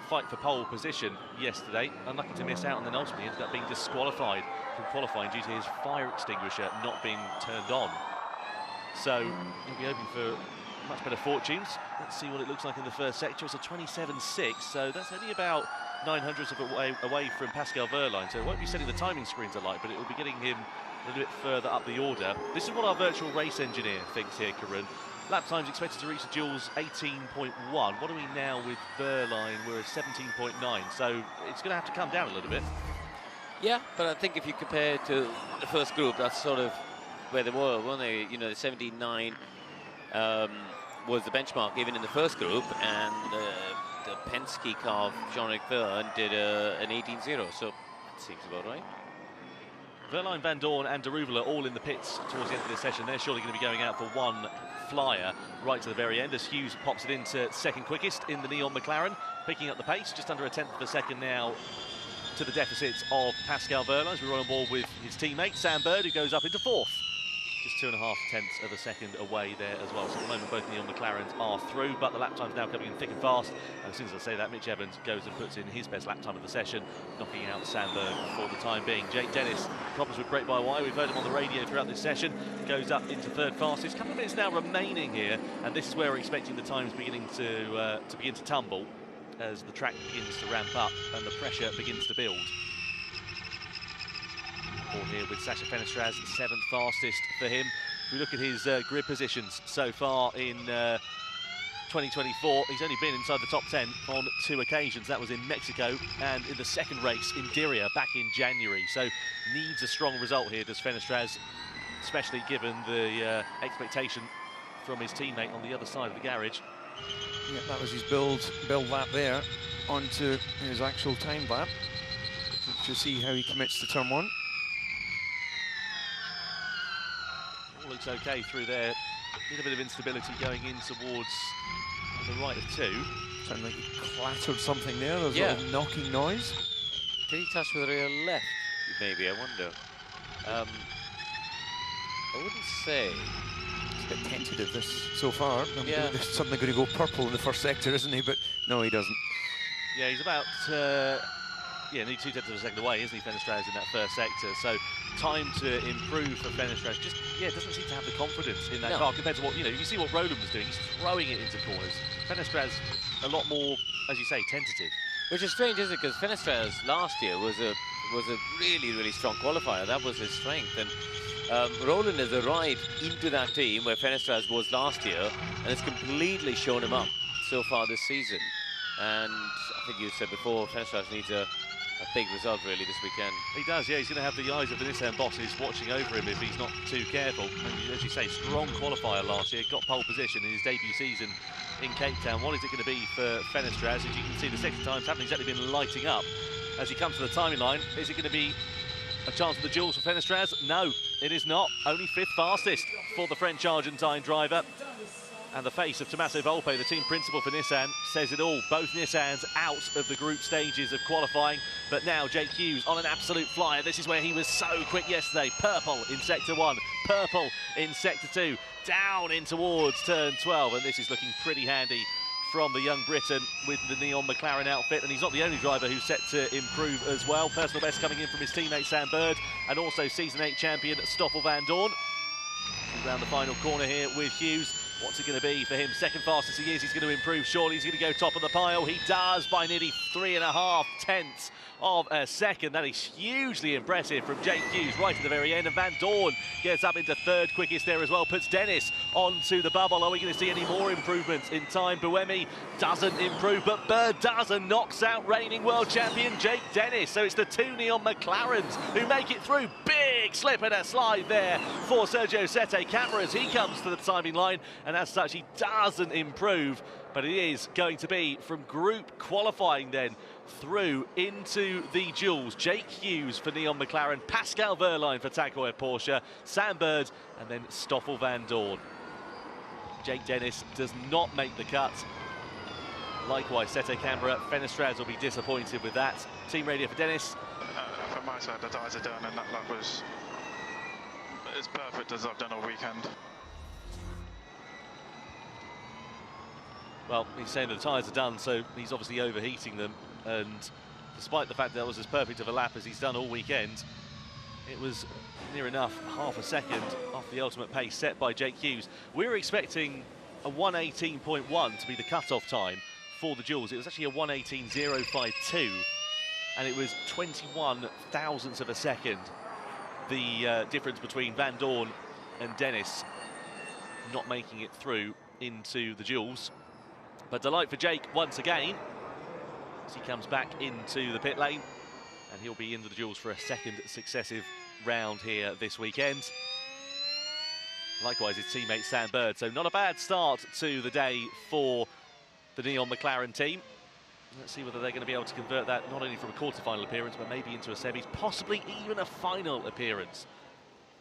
fight for pole position yesterday. Unlucky to miss out, and then ultimately ended up being disqualified from qualifying due to his fire extinguisher not being turned on. So he'll be hoping for much better fortunes. Let's see what it looks like in the first sector. It's a 27.6, so that's only about 900ths of away from Pascal Wehrlein. So it won't be setting the timing screens alight, but it will be getting him a little bit further up the order. This is what our virtual race engineer thinks here, Karun. Lap times expected to reach the duels 18.1. What are we now with Wehrlein? We're at 17.9, so it's going to have to come down a little bit. Yeah, but I think if you compare to the first group, that's sort of where they were, weren't they? You know, the 17.9 was the benchmark even in the first group, and the Penske car of Jean-Eric Vergne did an 18.0, so that seems about right. Wehrlein, Van Dorn and de Reuvel are all in the pits towards the end of this session. They're surely going to be going out for one flyer right to the very end as Hughes pops it into second quickest in the Neon McLaren, picking up the pace, just under a tenth of a second now to the deficits of Pascal Wehrlein as we run on board with his teammate Sam Bird, who goes up into fourth. Just 2.5 tenths of a second away there as well. So at the moment both Neon McLarens are through, but the lap time's now coming in thick and fast. And as soon as I say that, Mitch Evans goes and puts in his best lap time of the session, knocking out Sandberg for the time being. Jake Dennis, problems with brake-by-wire. We've heard him on the radio throughout this session. Goes up into third fastest. A couple of minutes now remaining here, and this is where we're expecting the times beginning to begin to tumble as the track begins to ramp up and the pressure begins to build. Here with Sacha Fenestraz, 7th fastest for him. If we look at his grid positions so far in 2024, he's only been inside the top 10 on 2 occasions. That was in Mexico and in the second race in Diriyah back in January. So needs a strong result here, does Fenestraz, especially given the expectation from his teammate on the other side of the garage. Yeah, that was his build lap there onto his actual time lap. To see how he commits to turn 1. Looks okay through there. Need a bit of instability going in towards the right of 2. Sounded like he clattered something there. There was a little knocking noise. Did he touch with the rear left? Maybe, I wonder. I wouldn't say. It's a bit tentative this so far. There's suddenly going to go purple in the first sector, isn't he? But no, he doesn't. Yeah, he's about nearly 2 tenths of a second away, isn't he, Fenestraz, in that first sector? So time to improve for Fenestraz. Just, doesn't seem to have the confidence in that car compared to what, you see what Roland was doing. He's throwing it into corners. Fenestraz, a lot more, as you say, tentative. Which is strange, isn't it? Because Fenestraz last year was a really, really strong qualifier. That was his strength. And Roland has arrived into that team where Fenestraz was last year, and it's completely shown him up so far this season. And I think you said before, Fenestraz needs a big result really this weekend. He does, yeah. He's going to have the eyes of the Nissan bosses watching over him if he's not too careful. And as you say, strong qualifier last year, got pole position in his debut season in Cape Town. What is it going to be for Fenestraz? As you can see, the second times haven't exactly been lighting up. As he comes to the timing line, is it going to be a chance for the duels for Fenestraz? No, it is not. Only 5th fastest for the French-Argentine driver. And the face of Tommaso Volpe, the team principal for Nissan, says it all. Both Nissans out of the group stages of qualifying. But now Jake Hughes on an absolute flyer. This is where he was so quick yesterday. Purple in Sector 1, purple in Sector 2, down in towards turn 12. And this is looking pretty handy from the young Briton with the Neon McLaren outfit. And he's not the only driver who's set to improve as well. Personal best coming in from his teammate Sam Bird and also Season 8 champion Stoffel Van Dorn. Around the final corner here with Hughes. What's it going to be for him? Second fastest he is. He's going to improve. Surely he's going to go top of the pile. He does by nearly 3.5 tenths of a second. That is hugely impressive from Jake Hughes right at the very end. And Van Dorn gets up into 3rd quickest there as well. Puts Dennis onto the bubble. Are we going to see any more improvements in time? Buemi doesn't improve, but Bird does and knocks out reigning world champion Jake Dennis. So it's the 2 Neon McLarens who make it through. Big slip and a slide there for Sergio Sette Camara as he comes to the timing line. And as such, he doesn't improve, but it is going to be from group qualifying then through into the duels. Jake Hughes for Neon McLaren, Pascal Wehrlein for Tag Heuer Porsche, Sam Bird, and then Stoffel Van Dorn. Jake Dennis does not make the cut. Likewise, Sete Camera, Fenestraz will be disappointed with that. Team radio for Dennis. From my side, the tyres are done, and that lap was as perfect as I've done all weekend. Well, he's saying that the tyres are done, so he's obviously overheating them. And despite the fact that was as perfect of a lap as he's done all weekend, it was near enough half a second off the ultimate pace set by Jake Hughes. We were expecting a 1:18.1 to be the cut-off time for the duels. It was actually a 1:18.052, and it was 21 thousandths of a second. The difference between Van Dorn and Dennis not making it through into the duels. But delight for Jake once again as he comes back into the pit lane, and he'll be into the duels for a second successive round here this weekend. Likewise his teammate Sam Bird, so not a bad start to the day for the Neon McLaren team. Let's see whether they're going to be able to convert that not only from a quarter-final appearance, but maybe into a semis, possibly even a final appearance.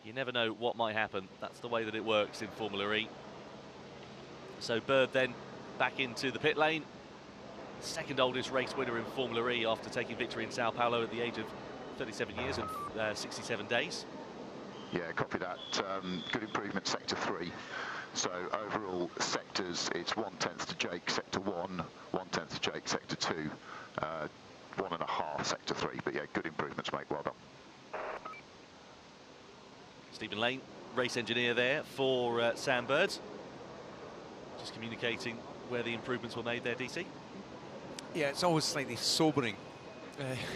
You never know what might happen. That's the way that it works in Formula E. So Bird then back into the pit lane. Second oldest race winner in Formula E after taking victory in Sao Paulo at the age of 37 years and 67 days. Yeah, copy that. Good improvement, sector 3. So overall sectors, it's 1/10 to Jake, sector 1, 1/10 to Jake, sector 2, 1.5 sector 3. But yeah, good improvements, mate. Well done. Stephen Lane, race engineer there for Sam Bird. Just communicating where the improvements were made there, DC. Yeah, it's always slightly sobering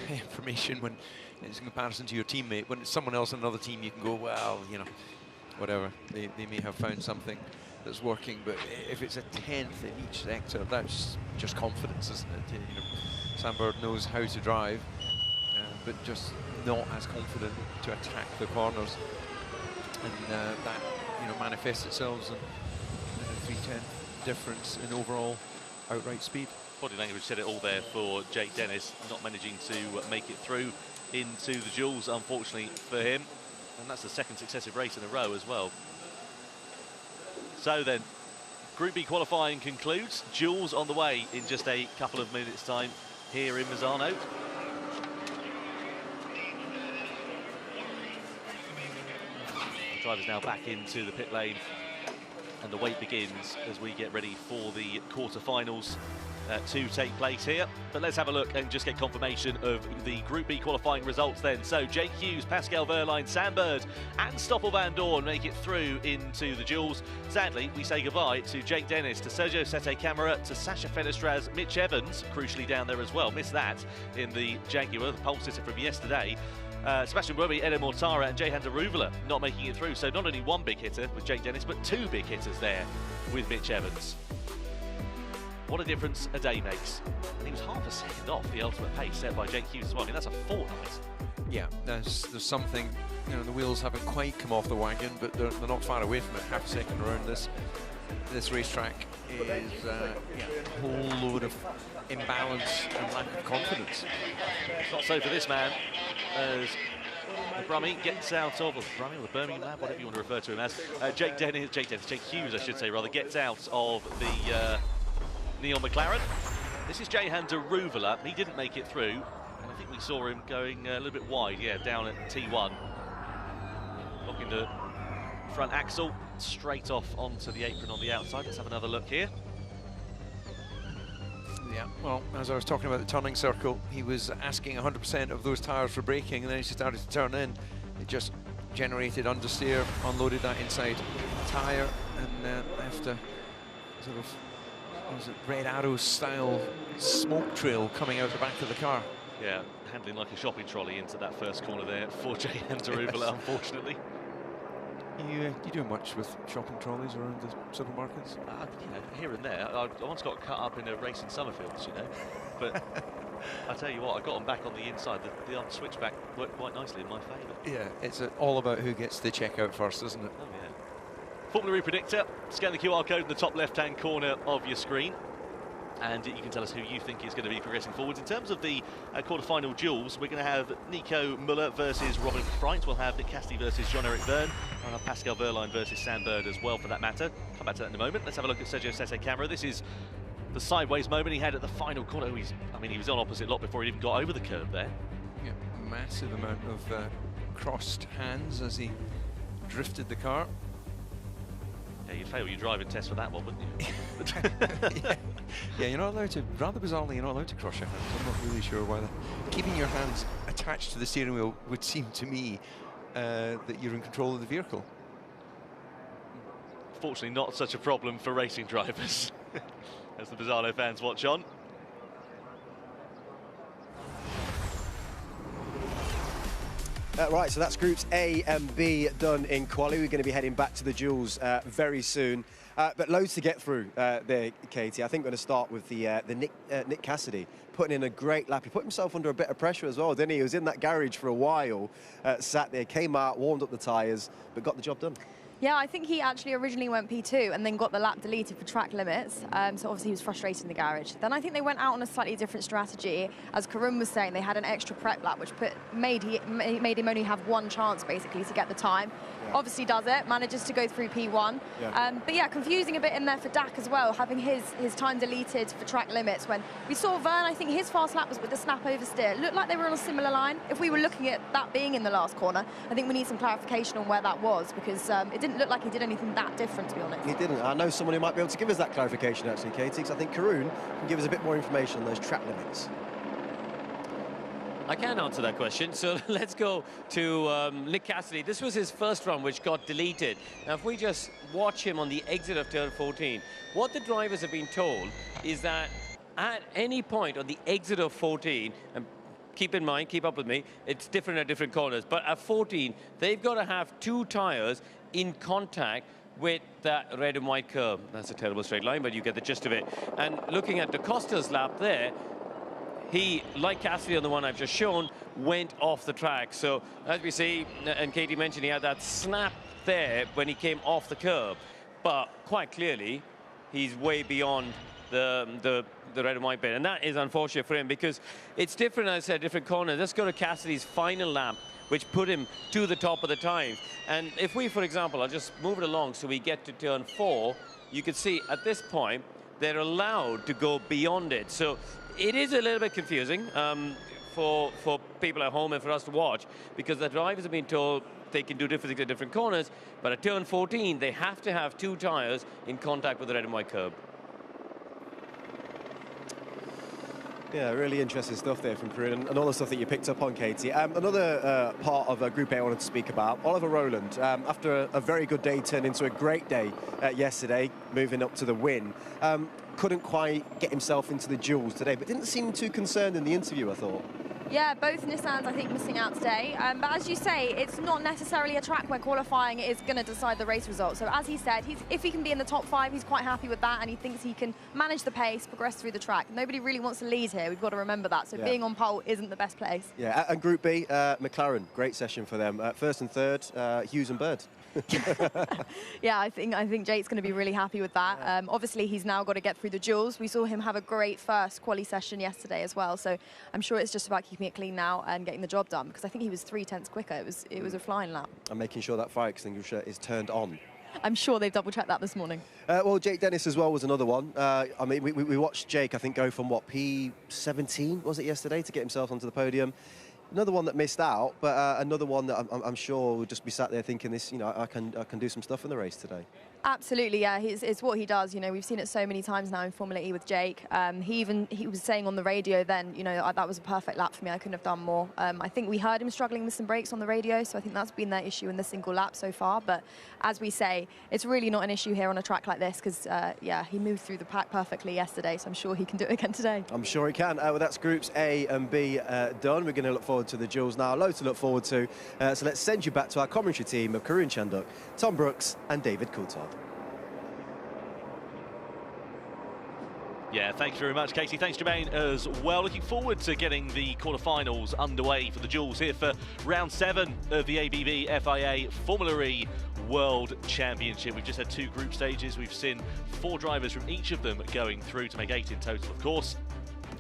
information when it's in comparison to your teammate. When it's someone else on another team, you can go, well, you know, whatever. They may have found something that's working, but if it's a 10th in each sector, that's just confidence, isn't it? You know, Sam Bird knows how to drive, but just not as confident to attack the corners, and that, you know, manifests itself in a 3/10 difference in overall outright speed. Body language said it all there for Jake Dennis, not managing to make it through into the duels, unfortunately for him. And that's the second successive race in a row as well. So then, Group B qualifying concludes. Duels on the way in just a couple of minutes' time here in Misano. The driver's now back into the pit lane, and the wait begins as we get ready for the quarterfinals to take place here. But let's have a look and just get confirmation of the Group B qualifying results then. So Jake Hughes, Pascal Wehrlein, Sam Bird and Stoffel Van Dorn make it through into the duels. Sadly, we say goodbye to Jake Dennis, to Sergio Sete Camera, to Sacha Fenestraz, Mitch Evans, crucially down there as well. Missed that in the Jaguar, the pole sitter from yesterday. Sebastian Buemi, Eder Mortara and Jehan Daruvula not making it through. So not only one big hitter with Jake Dennis, but two big hitters there with Mitch Evans. What a difference a day makes. And he was half a second off the ultimate pace set by Jake Hughes as well. I mean, that's a fortnight. Yeah, there's something, you know, the wheels haven't quite come off the wagon, but they're not far away from it. Half a second around this racetrack is a whole load of imbalance and lack of confidence. Not so for this man, as the Brummie gets out of, the Brummie or the Birmingham lad, whatever you want to refer to him as. Jake Hughes, I should say, rather, gets out of the Neon McLaren. This is Jehan Daruvula. He didn't make it through, and I think we saw him going a little bit wide, yeah, down at T1. Looking the front axle, straight off onto the apron on the outside. Let's have another look here. Yeah, well, as I was talking about the turning circle, he was asking 100% of those tyres for braking, and then as he started to turn in, it just generated understeer, unloaded that inside tyre, and left a sort of Red Arrow style smoke trail coming out the back of the car. Yeah, handling like a shopping trolley into that first corner there for Jehan Daruvula, unfortunately. You doing much with shopping trolleys around the supermarkets? You know, here and there. I once got cut up in a race in Summerfields, you know, but I tell you what, I got them back on the inside. The old switchback worked quite nicely in my favour. Yeah, it's all about who gets the checkout first, isn't it? Oh yeah. Formula E predictor. Scan the QR code in the top left-hand corner of your screen, and you can tell us who you think is going to be progressing forwards. In terms of the quarter-final duels, we're going to have Nico Muller versus Robin Freit. We'll have Nick Cassidy versus Jean-Eric Verne. We'll have Pascal Wehrlein versus Sam Bird as well, for that matter. Come back to that in a moment. Let's have a look at Sergio Sete Camera. This is the sideways moment he had at the final corner. I mean, he was on opposite lot before he even got over the curve there. Yeah, massive amount of crossed hands as he drifted the car. Yeah, you'd fail your driving test for that one, wouldn't you? Yeah, you're not allowed to, rather bizarrely, you're not allowed to cross your hands. I'm not really sure why that. Keeping your hands attached to the steering wheel would seem to me that you're in control of the vehicle. Fortunately, not such a problem for racing drivers, as the Misano fans watch on. Right, so that's groups A and B done in quali. We're going to be heading back to the duels very soon. But loads to get through there, Katie. I think we're going to start with the Nick Cassidy, putting in a great lap. He put himself under a bit of pressure as well, didn't he? He was in that garage for a while, sat there, came out, warmed up the tyres, but got the job done. Yeah, I think he actually originally went P2 and then got the lap deleted for track limits. So obviously he was frustrated in the garage. Then I think they went out on a slightly different strategy. As Karun was saying, they had an extra prep lap, which made him only have one chance, basically, to get the time. Yeah. Obviously does it, manages to go through P1. Yeah. But yeah, confusing a bit in there for Dak as well, having his time deleted for track limits. When we saw Vern, I think his fast lap was with the snap oversteer. It looked like they were on a similar line. If we were looking at that being in the last corner, I think we need some clarification on where that was, because it didn't look like he did anything that different, to be honest. He didn't. I know someone who might be able to give us that clarification, actually, Katie, because I think Karun can give us a bit more information on those track limits. I can answer that question, so let's go to Nick Cassidy. This was his first run, which got deleted. Now, if we just watch him on the exit of turn 14, what the drivers have been told is that at any point on the exit of 14, and keep in mind, keep up with me, it's different at different corners, but at 14, they've got to have two tyres in contact with that red and white curve. That's a terrible straight line, but you get the gist of it. And looking at Da Costa's lap there, he, like Cassidy on the one I've just shown, went off the track. So as we see, and Katie mentioned, he had that snap there when he came off the curb. But quite clearly, he's way beyond the red and white bit. And that is unfortunate for him, because it's different, as I said, different corners. Let's go to Cassidy's final lap, which put him to the top of the times. And if we, for example, I'll just move it along so we get to turn 4, you can see at this point, they're allowed to go beyond it. So it is a little bit confusing for people at home and for us to watch, because the drivers have been told they can do different things at different corners, but at turn 14, they have to have two tyres in contact with the red and white curb. Yeah, really interesting stuff there from Karun, and all the stuff that you picked up on, Katie. Another part of Group A I wanted to speak about, Oliver Rowland. After a very good day, turned into a great day yesterday, moving up to the win. Couldn't quite get himself into the duels today, but didn't seem too concerned in the interview, I thought. Yeah, both Nissans, I think, missing out today. But as you say, it's not necessarily a track where qualifying is going to decide the race result. So as he said, if he can be in the top 5, he's quite happy with that, and he thinks he can manage the pace, progress through the track. Nobody really wants to lead here. We've got to remember that. So being on pole isn't the best place. Yeah, and Group B, McLaren, great session for them. First and third, Hughes and Bird. Yeah, I think Jake's going to be really happy with that. Obviously, he's now got to get through the duels. We saw him have a great first quali session yesterday as well. So I'm sure it's just about keeping it clean now and getting the job done, because I think he was 3/10 quicker. It was a flying lap. And making sure that fire extinguisher is turned on. I'm sure they've double-checked that this morning. Well, Jake Dennis as well was another one. I mean, we watched Jake, I think, go from, what, P17, was it, yesterday, to get himself onto the podium. Another one that missed out, but another one that I'm sure will just be sat there thinking, this, you know, I can do some stuff in the race today. Absolutely, yeah. It's what he does. You know, we've seen it so many times now in Formula E with Jake. He was saying on the radio then, you know, that was a perfect lap for me. I couldn't have done more. I think we heard him struggling with some brakes on the radio, so I think that's been their issue in the single lap so far. But as we say, it's really not an issue here on a track like this, because yeah, he moved through the pack perfectly yesterday, so I'm sure he can do it again today. I'm sure he can. Well, that's groups A and B done. We're going to look forward to the duels now. Loads to look forward to. So let's send you back to our commentary team of Karun Chanduk, Tom Brooks and David Coulthard. Yeah, thanks very much, Casey. Thanks, Jermaine, as well. Looking forward to getting the quarterfinals underway for the duels here for round 7 of the ABB FIA Formula E World Championship. We've just had 2 group stages. We've seen 4 drivers from each of them going through to make 8 in total, of course.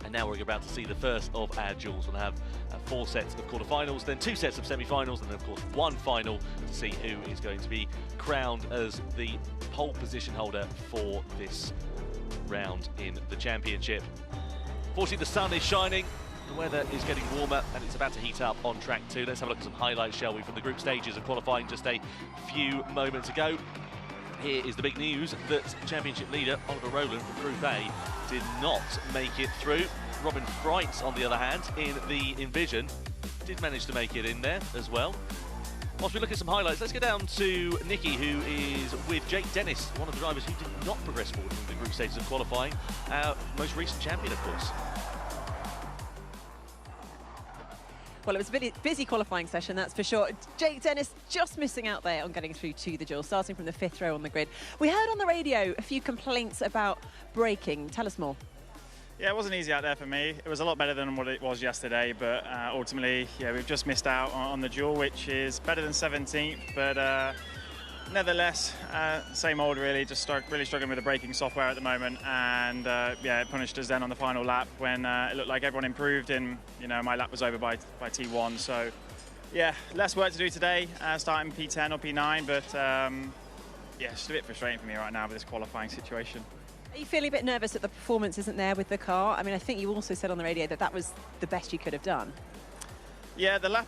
And now we're about to see the first of our duels. We'll have 4 sets of quarterfinals, then 2 sets of semi-finals, and then, of course, 1 final to see who is going to be crowned as the pole position holder for this round in the championship. Fortunately, the sun is shining, the weather is getting warmer, and it's about to heat up on track 2. Let's have a look at some highlights, shall we, from the group stages of qualifying just a few moments ago. Here is the big news that championship leader Oliver Rowland from Group A did not make it through. Robin Fright, on the other hand, in the Envision, did manage to make it in there as well. Whilst we look at some highlights, let's go down to Nikki, who is with Jake Dennis, one of the drivers who did not progress forward in the group stages of qualifying. Our most recent champion, of course. Well, it was a busy qualifying session, that's for sure. Jake Dennis just missing out there on getting through to the duel, starting from the 5th row on the grid. We heard on the radio a few complaints about braking. Tell us more. Yeah, it wasn't easy out there for me. It was a lot better than what it was yesterday, but ultimately, yeah, we've just missed out on the duel, which is better than 17th, but nevertheless, same old really, just really struggling with the braking software at the moment, and yeah, it punished us then on the final lap when it looked like everyone improved and, you know, my lap was over by T1, so yeah, less work to do today, starting P10 or P9, but yeah, it's just a bit frustrating for me right now with this qualifying situation. Are you feeling a bit nervous that the performance isn't there with the car? I mean, I think you also said on the radio that that was the best you could have done. Yeah, the lap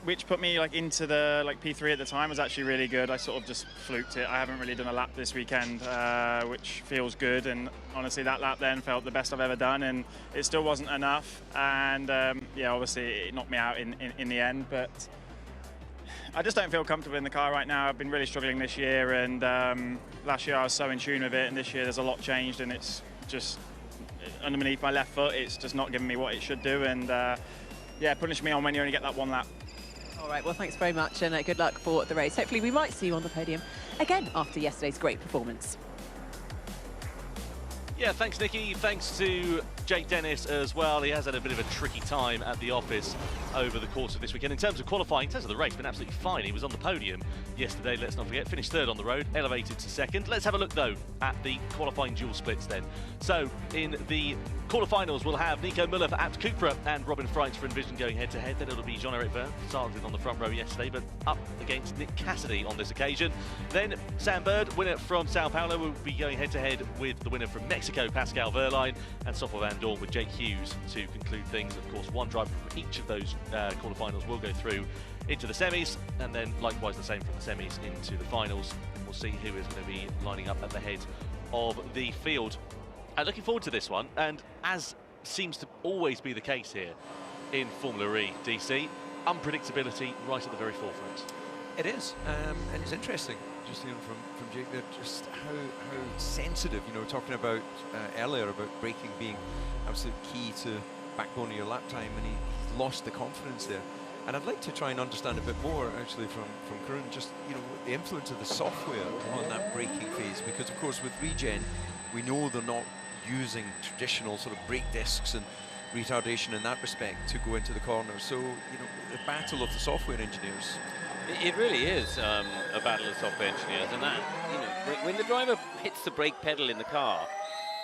which put me into the P3 at the time was actually really good. I sort of just fluked it. I haven't really done a lap this weekend, which feels good. And honestly, that lap then felt the best I've ever done, and it still wasn't enough. And yeah, obviously it knocked me out in the end. But I just don't feel comfortable in the car right now. I've been really struggling this year, and last year I was so in tune with it, and this year there's a lot changed, and it's just underneath my left foot. It's just not giving me what it should do, and yeah, punish me on when you only get that one lap. All right, well, thanks very much, and good luck for the race. Hopefully we might see you on the podium again after yesterday's great performance. Yeah, thanks, Nikki. Thanks to Jake Dennis as well. He has had a bit of a tricky time at the office over the course of this weekend. In terms of qualifying, in terms of the race, been absolutely fine. He was on the podium yesterday, let's not forget. Finished 3rd on the road, elevated to 2nd. Let's have a look, though, at the qualifying dual splits then. So, in the quarterfinals, we'll have Nico Müller for Abt Cupra and Robin Fright for Envision going head-to-head. Then it'll be Jean-Eric Vergne, started on the front row yesterday, but up against Nick Cassidy on this occasion. Then Sam Bird, winner from Sao Paulo, will be going head-to-head with the winner from Mexico, Pascal Wehrlein, and Stoffel Van Dorn with Jake Hughes to conclude things. Of course, one driver from each of those quarterfinals will go through into the semis, and then likewise the same from the semis into the finals. And we'll see who is going to be lining up at the head of the field. Looking forward to this one, and as seems to always be the case here in Formula E, DC, unpredictability right at the very forefront. It is, and it's interesting, just hearing from Jake there, just how sensitive, you know, talking about earlier about braking being absolute key to backbone of your lap time, and he lost the confidence there. And I'd like to try and understand a bit more, actually, from Karun, just, you know, the influence of the software on that braking phase, because, of course, with Regen, we know they're not using traditional sort of brake discs and retardation in that respect to go into the corner. So, you know, the battle of the software engineers. It really is a battle of software engineers, and that, you know, when the driver hits the brake pedal in the car,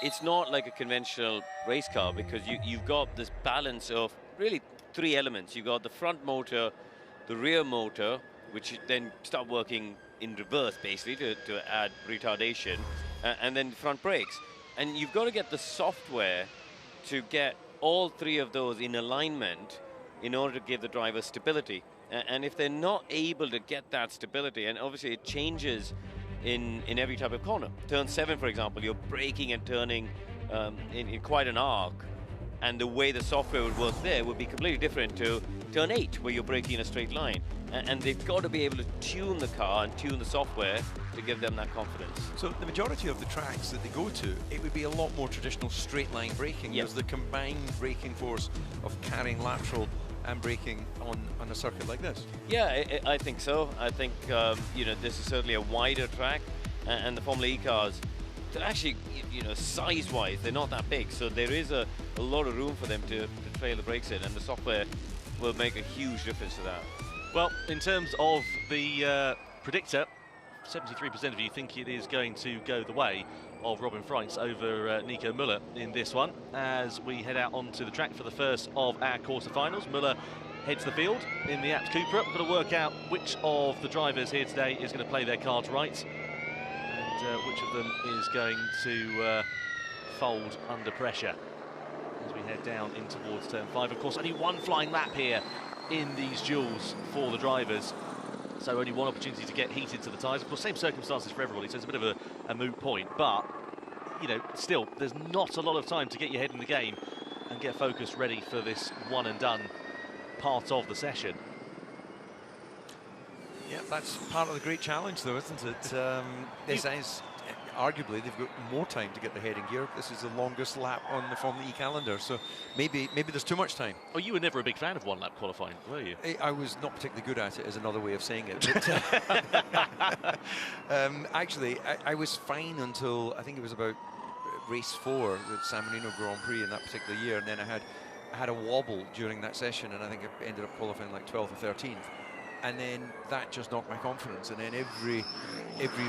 it's not like a conventional race car, because you've got this balance of really 3 elements. You've got the front motor, the rear motor, which then start working in reverse, basically, to add retardation, and then the front brakes. And you've got to get the software to get all 3 of those in alignment in order to give the driver stability. And if they're not able to get that stability, and obviously it changes in every type of corner. Turn 7, for example, you're braking and turning in quite an arc, and the way the software would work there would be completely different to turn 8, where you're braking in a straight line. And they've got to be able to tune the car and tune the software to give them that confidence. So the majority of the tracks that they go to, it would be a lot more traditional straight line braking. Yep. There's the combined braking force of carrying lateral and braking on a circuit like this. Yeah, I think so. I think, you know, this is certainly a wider track, and the Formula E cars, they're actually, you know, size-wise, they're not that big, so there is a lot of room for them to trail the brakes in, and the software will make a huge difference to that. Well, in terms of the predictor, 73% of you think it is going to go the way of Robin Fright over Nico Müller in this one. As we head out onto the track for the first of our quarterfinals, Müller heads the field in the Abt Cupra. We've got to work out which of the drivers here today is going to play their cards right, and which of them is going to fold under pressure as we head down in towards turn 5. Of course, only one flying lap here in these duels for the drivers, so only one opportunity to get heated to the tyres. Of course, same circumstances for everybody, so it's a bit of a moot point, but you know, still, there's not a lot of time to get your head in the game and get focused ready for this one and done part of the session. Yeah, that's part of the great challenge, though, isn't it? This is arguably they've got more time to get their head in gear. This is the longest lap on the Formula E calendar, so maybe there's too much time. Oh, you were never a big fan of one-lap qualifying, were you? I was not particularly good at it, is another way of saying it. But, actually, I was fine until I think it was about race 4, the San Marino Grand Prix in that particular year, and then I had a wobble during that session, and I think I ended up qualifying like 12th or 13th. And then that just knocked my confidence. And then every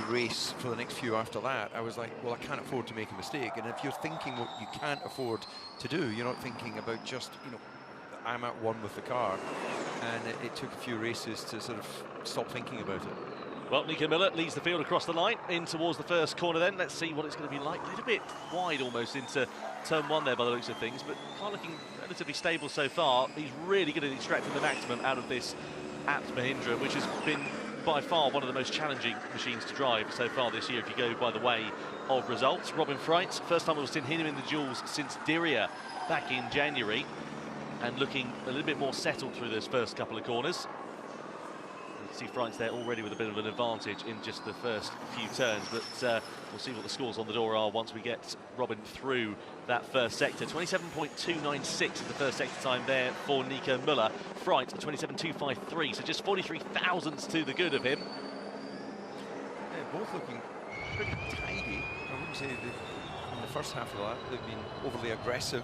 race for the next few after that, I was like, well, I can't afford to make a mistake. And if you're thinking what you can't afford to do, you're not thinking about just, you know, I'm at one with the car. And it took a few races to sort of stop thinking about it. Well, Nico Miller leads the field across the line in towards the first corner then. Let's see what it's going to be like. A little bit wide almost into turn 1 there by the looks of things, but car looking relatively stable so far. He's really good at extracting the maximum out of this at Mahindra, which has been by far one of the most challenging machines to drive so far this year, if you go by the way of results. Robin Freitz, first time we've seen him in the duels since Diriyah back in January, and looking a little bit more settled through those first couple of corners. You can see Freitz there already with a bit of an advantage in just the first few turns, but we'll see what the scores on the door are once we get Robin through that first sector. 27.296 is the first sector time there for Nico Müller. Freitz at 27.253, so just 43 thousandths to the good of him. Yeah, both looking pretty tidy. I wouldn't say in the first half of that they've been overly aggressive.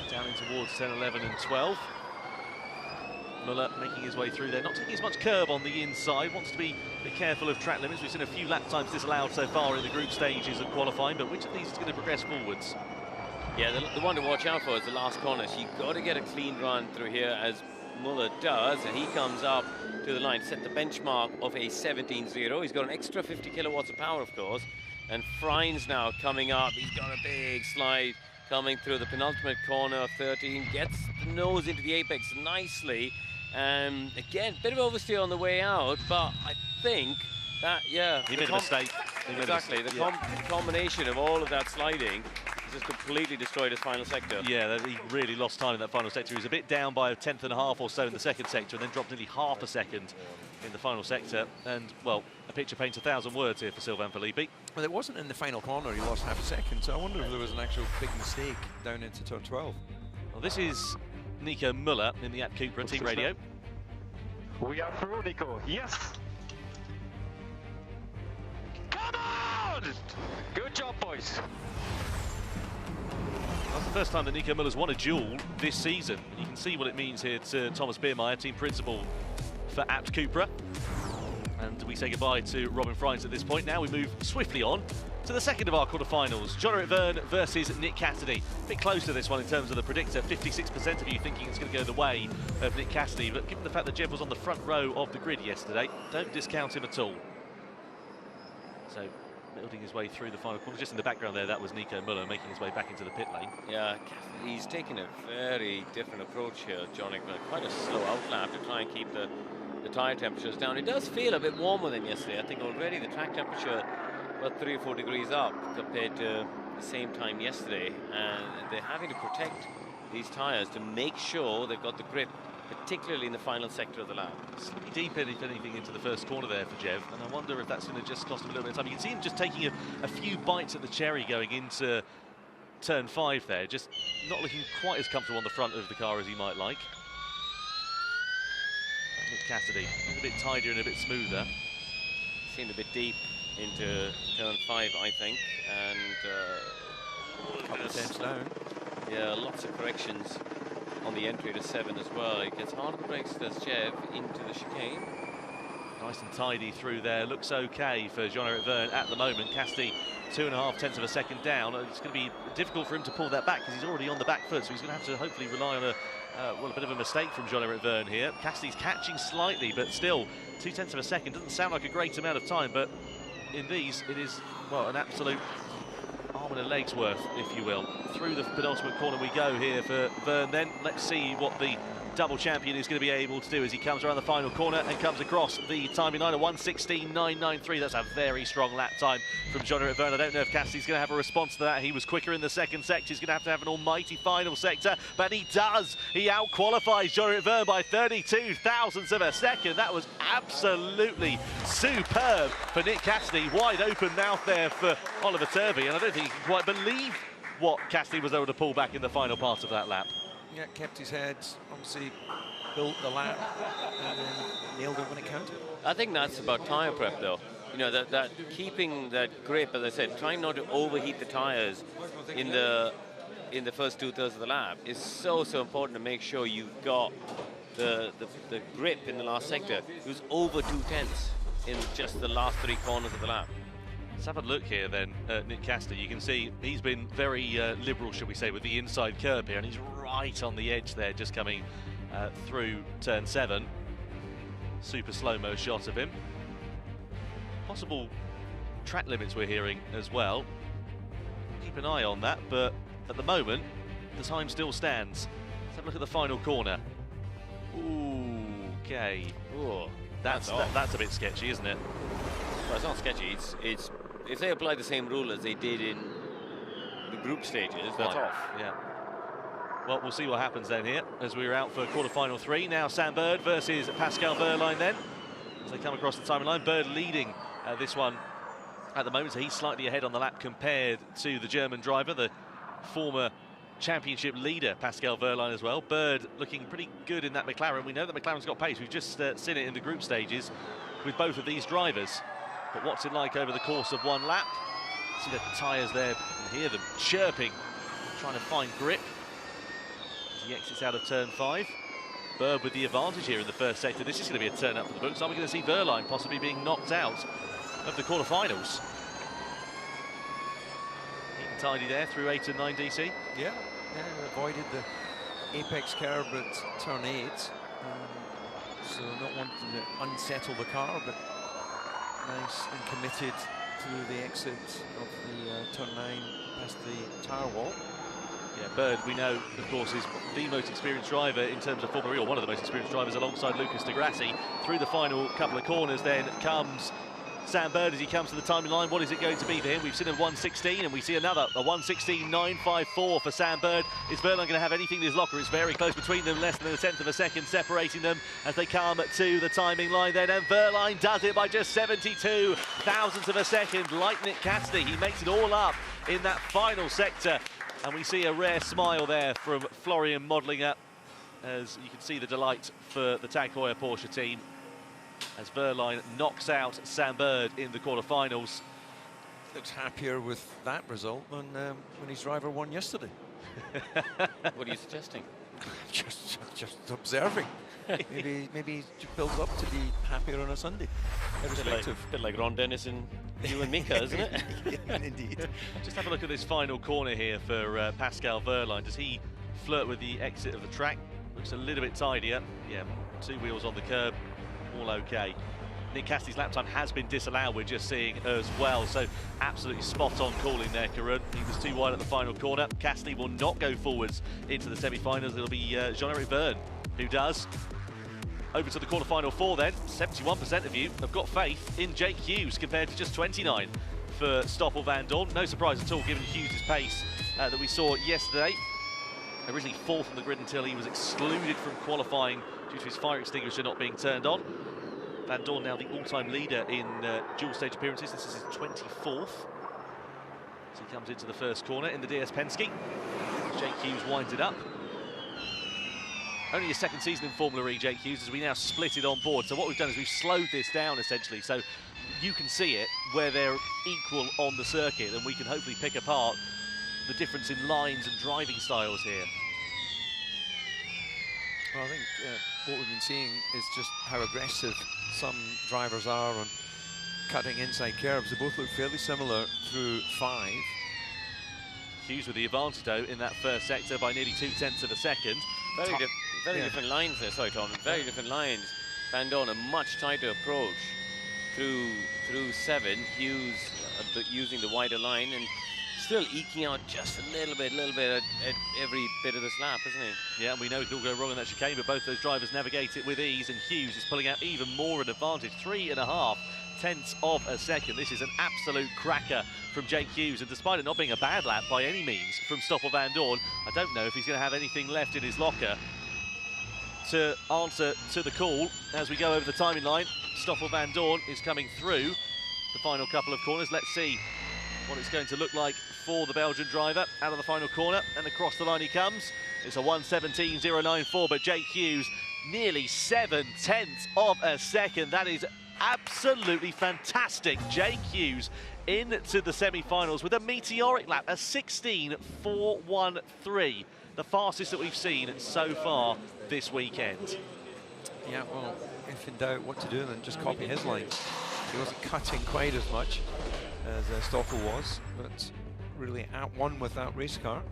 Down in towards 10, 11 and 12. Muller making his way through there, not taking as much curb on the inside, wants to be a bit careful of track limits. We've seen a few lap times disallowed so far in the group stages of qualifying, but which of these is going to progress forwards? Yeah, the one to watch out for is the last corner. So you've got to get a clean run through here, as Muller does, and he comes up to the line, set the benchmark of a 17.0. He's got an extra 50 kilowatts of power, of course, and Freins now coming up. He's got a big slide coming through the penultimate corner of 13, gets the nose into the apex nicely. Again, bit of oversteer on the way out, but I think that, yeah. He made a mistake. Exactly, the combination of all of that sliding just completely destroyed his final sector. Yeah, he really lost time in that final sector. He was a bit down by a 1/10 and a half or so in the second sector, and then dropped nearly half a second in the final sector. And, well, a picture paints 1,000 words here for Sylvain Filippi. Well, it wasn't in the final corner, he lost half a second, so I wonder if there was an actual big mistake down into turn 12. Well, this is Nico Müller in the at Cupra team radio. We are through, Nico. Yes! Come on! Good job, boys. That's the first time that Nico Müller's won a duel this season. And you can see what it means here to Thomas Biermeier, team principal for Abt Cupra. And we say goodbye to Robin Freins at this point. Now we move swiftly on to the second of our quarterfinals. Jean-Eric Vergne versus Nick Cassidy. A bit close to this one in terms of the predictor. 56% of you thinking it's going to go the way of Nick Cassidy. But given the fact that Jeff was on the front row of the grid yesterday, don't discount him at all. So, building his way through the final corner. Just in the background there, that was Nico Müller making his way back into the pit lane. Yeah, he's taking a very different approach here, Jean-Eric. Quite a slow outlap to try and keep the tyre temperatures down. It does feel a bit warmer than yesterday. I think already the track temperature about 3 or 4 degrees up compared to the same time yesterday, and they're having to protect these tyres to make sure they've got the grip, particularly in the final sector of the lap. Slightly deep, if anything, into the first corner there for Jev, and I wonder if that's going to just cost him a little bit of time. You can see him just taking a few bites at the cherry going into turn 5 there, just not looking quite as comfortable on the front of the car as he might like. Nick Cassidy, a bit tidier and a bit smoother. Seemed a bit deep into turn 5, I think, and a couple of tenths down. Yeah, lots of corrections on the entry to 7 as well. It gets hard on the brakes, does Jev, into the chicane. Nice and tidy through there. Looks okay for Jean-Eric Vergne at the moment. Cassidy 2.5 tenths of a second down. It's going to be difficult for him to pull that back because he's already on the back foot, so he's going to have to hopefully rely on a bit of a mistake from Jean-Eric Vergne here. Cassidy's catching slightly, but still 2 tenths of a second. Doesn't sound like a great amount of time, but in these, it is, well, an absolute couple of legs worth, if you will. Through the penultimate corner we go here for Verne then. Let's see what the double champion is going to be able to do as he comes around the final corner and comes across the timing line of 1:16.993. That's a very strong lap time from Jean-Eric Verne. I don't know if Cassidy's going to have a response to that. He was quicker in the second sector. He's going to have an almighty final sector, but he does. He out-qualifies Jean-Eric Verne by 32 thousandths of a second. That was absolutely superb for Nick Cassidy. Wide open mouth there for Oliver Turvey, and I don't think he can quite believe what Cassidy was able to pull back in the final part of that lap. Yeah, kept his head, obviously built the lap, and then nailed it when it counted. I think that's about tyre prep, though. You know, that keeping that grip, as I said, trying not to overheat the tyres in the first 2/3 of the lap is so important to make sure you've got the grip in the last sector. It was over 2/10 in just the last 3 corners of the lap. Let's have a look here then at Nick Cassidy. You can see he's been very liberal, shall we say, with the inside curb here, and he's right on the edge there, just coming through turn 7. Super slow-mo shot of him. Possible track limits we're hearing as well. Keep an eye on that, but at the moment, the time still stands. Let's have a look at the final corner. Ooh, okay. Ooh, that's a bit sketchy, isn't it? Well, it's not sketchy. It's if they apply the same rule as they did in the group stages, that's off. Yeah. Well, we'll see what happens then here as we're out for quarter-final 3. Now Sam Bird versus Pascal Wehrlein then. As they come across the timing line, Bird leading this one at the moment, so he's slightly ahead on the lap compared to the German driver, the former championship leader, Pascal Wehrlein as well. Bird looking pretty good in that McLaren. We know that McLaren's got pace. We've just seen it in the group stages with both of these drivers. But what's it like over the course of one lap? See the tyres there and hear them chirping, trying to find grip. As he exits out of turn 5. Bird with the advantage here in the first sector. This is going to be a turn up for the books. Are we going to see Wehrlein possibly being knocked out of the quarterfinals? Neat and tidy there through 8 and 9 DC. Yeah, avoided the apex curve at turn 8. So not wanting to unsettle the car, but nice and committed to the exit of the turn 9 past the tyre wall. Yeah, Bird, we know, of course, is the most experienced driver in terms of Formula E, or one of the most experienced drivers alongside Lucas de Grassi. Through the final couple of corners then comes Sam Bird as he comes to the timing line. What is it going to be for him? We've seen a 1:16 and we see another, a 1:16.954 for Sam Bird. Is Wehrlein going to have anything in his locker? It's very close between them, less than a tenth of a second separating them as they come to the timing line then, and Wehrlein does it by just 72 thousandths of a second. Like Nick Cassidy, he makes it all up in that final sector. And we see a rare smile there from Florian Modlinger, as you can see the delight for the Tag Heuer Porsche team, as Wehrlein knocks out Sam Bird in the quarterfinals. Looks happier with that result than when his driver won yesterday. What are you suggesting? just observing. maybe he builds up to be happier on a Sunday. Bit like Ron Dennis and you and Mika, isn't it? Yeah, indeed. Just have a look at this final corner here for Pascal Wehrlein. Does he flirt with the exit of the track? Looks a little bit tidier. Yeah, 2 wheels on the curb, all okay. Nick Cassidy's lap time has been disallowed, we're just seeing as well. So absolutely spot on calling there, Karun. He was too wide at the final corner. Cassidy will not go forwards into the semi-finals. It'll be Jean-Eric Verne who does. Over to the quarterfinal 4 then. 71% of you have got faith in Jake Hughes compared to just 29 for Stoffel Van Dorn. No surprise at all given Hughes' pace that we saw yesterday. Originally 4th on the grid until he was excluded from qualifying due to his fire extinguisher not being turned on. Van Dorn now the all-time leader in dual stage appearances. This is his 24th. As he comes into the first corner in the DS Penske. Jake Hughes winds it up. Only his 2nd season in Formula E, Jake Hughes, as we now split it on board. So what we've done is we've slowed this down, essentially, so you can see it where they're equal on the circuit, and we can hopefully pick apart the difference in lines and driving styles here. Well, I think what we've been seeing is just how aggressive some drivers are on cutting inside curves. They both look fairly similar through 5. Hughes with the advantage, though, in that first sector by nearly 2/10 of a second. Very different lines there, sorry Tom, very different lines. Van Dorn, a much tighter approach through 7. Hughes using the wider line, and still eking out just a little bit at every bit of this lap, isn't he? Yeah, and we know it can all go wrong in that chicane, but both those drivers navigate it with ease, and Hughes is pulling out even more an advantage, 3.5 tenths of a second. This is an absolute cracker from Jake Hughes, and despite it not being a bad lap by any means from Stoffel Van Dorn, I don't know if he's going to have anything left in his locker to answer to the call as we go over the timing line. Stoffel Van Dorn is coming through the final couple of corners. Let's see what it's going to look like for the Belgian driver out of the final corner, and across the line he comes. It's a 1:17.094, but Jake Hughes nearly 7 tenths of a second. That is absolutely fantastic. Jake Hughes into the semi-finals with a meteoric lap, a 16.413, the fastest that we've seen so far this weekend. Yeah, well, if in doubt what to do, then just copy his lines. He wasn't cutting quite as much as Stoffel was, but really at one with that race car.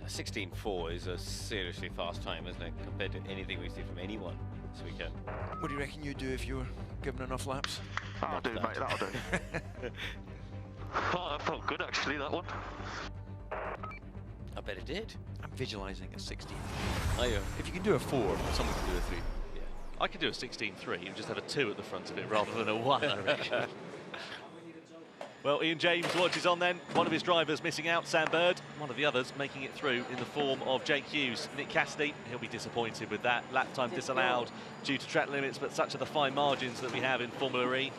16.4 is a seriously fast time, isn't it, compared to anything we see from anyone this weekend. What do you reckon you'd do if you were given enough laps? That'll do, mate, that'll do. Oh, that felt good, actually, that one. I bet it did. I'm visualising a 16. Are you? If you can do a 4, someone can do a 3. Yeah, I could do a 16.3 and just have a 2 at the front of it rather than a 1, I reckon. Well, Ian James watches on then. One of his drivers missing out, Sam Bird. One of the others making it through in the form of Jake Hughes. Nick Cassidy, he'll be disappointed with that. Lap time disallowed due to track limits, but such are the fine margins that we have in Formula E.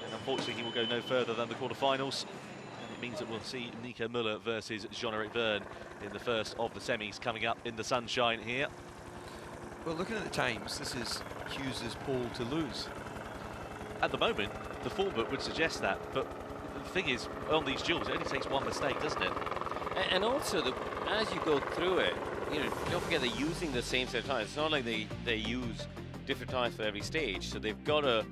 And unfortunately, he will go no further than the quarterfinals. And it means that we'll see Nico Müller versus Jean-Eric Vergne in the first of the semis coming up in the sunshine here. Well, looking at the times, this is Hughes' pole to lose. At the moment, the form book would suggest that, but the thing is, on these duels, it only takes one mistake, doesn't it? And also, as you go through it, you know, don't forget they're using the same set of tires. It's not like they use different tires for every stage, so they've got to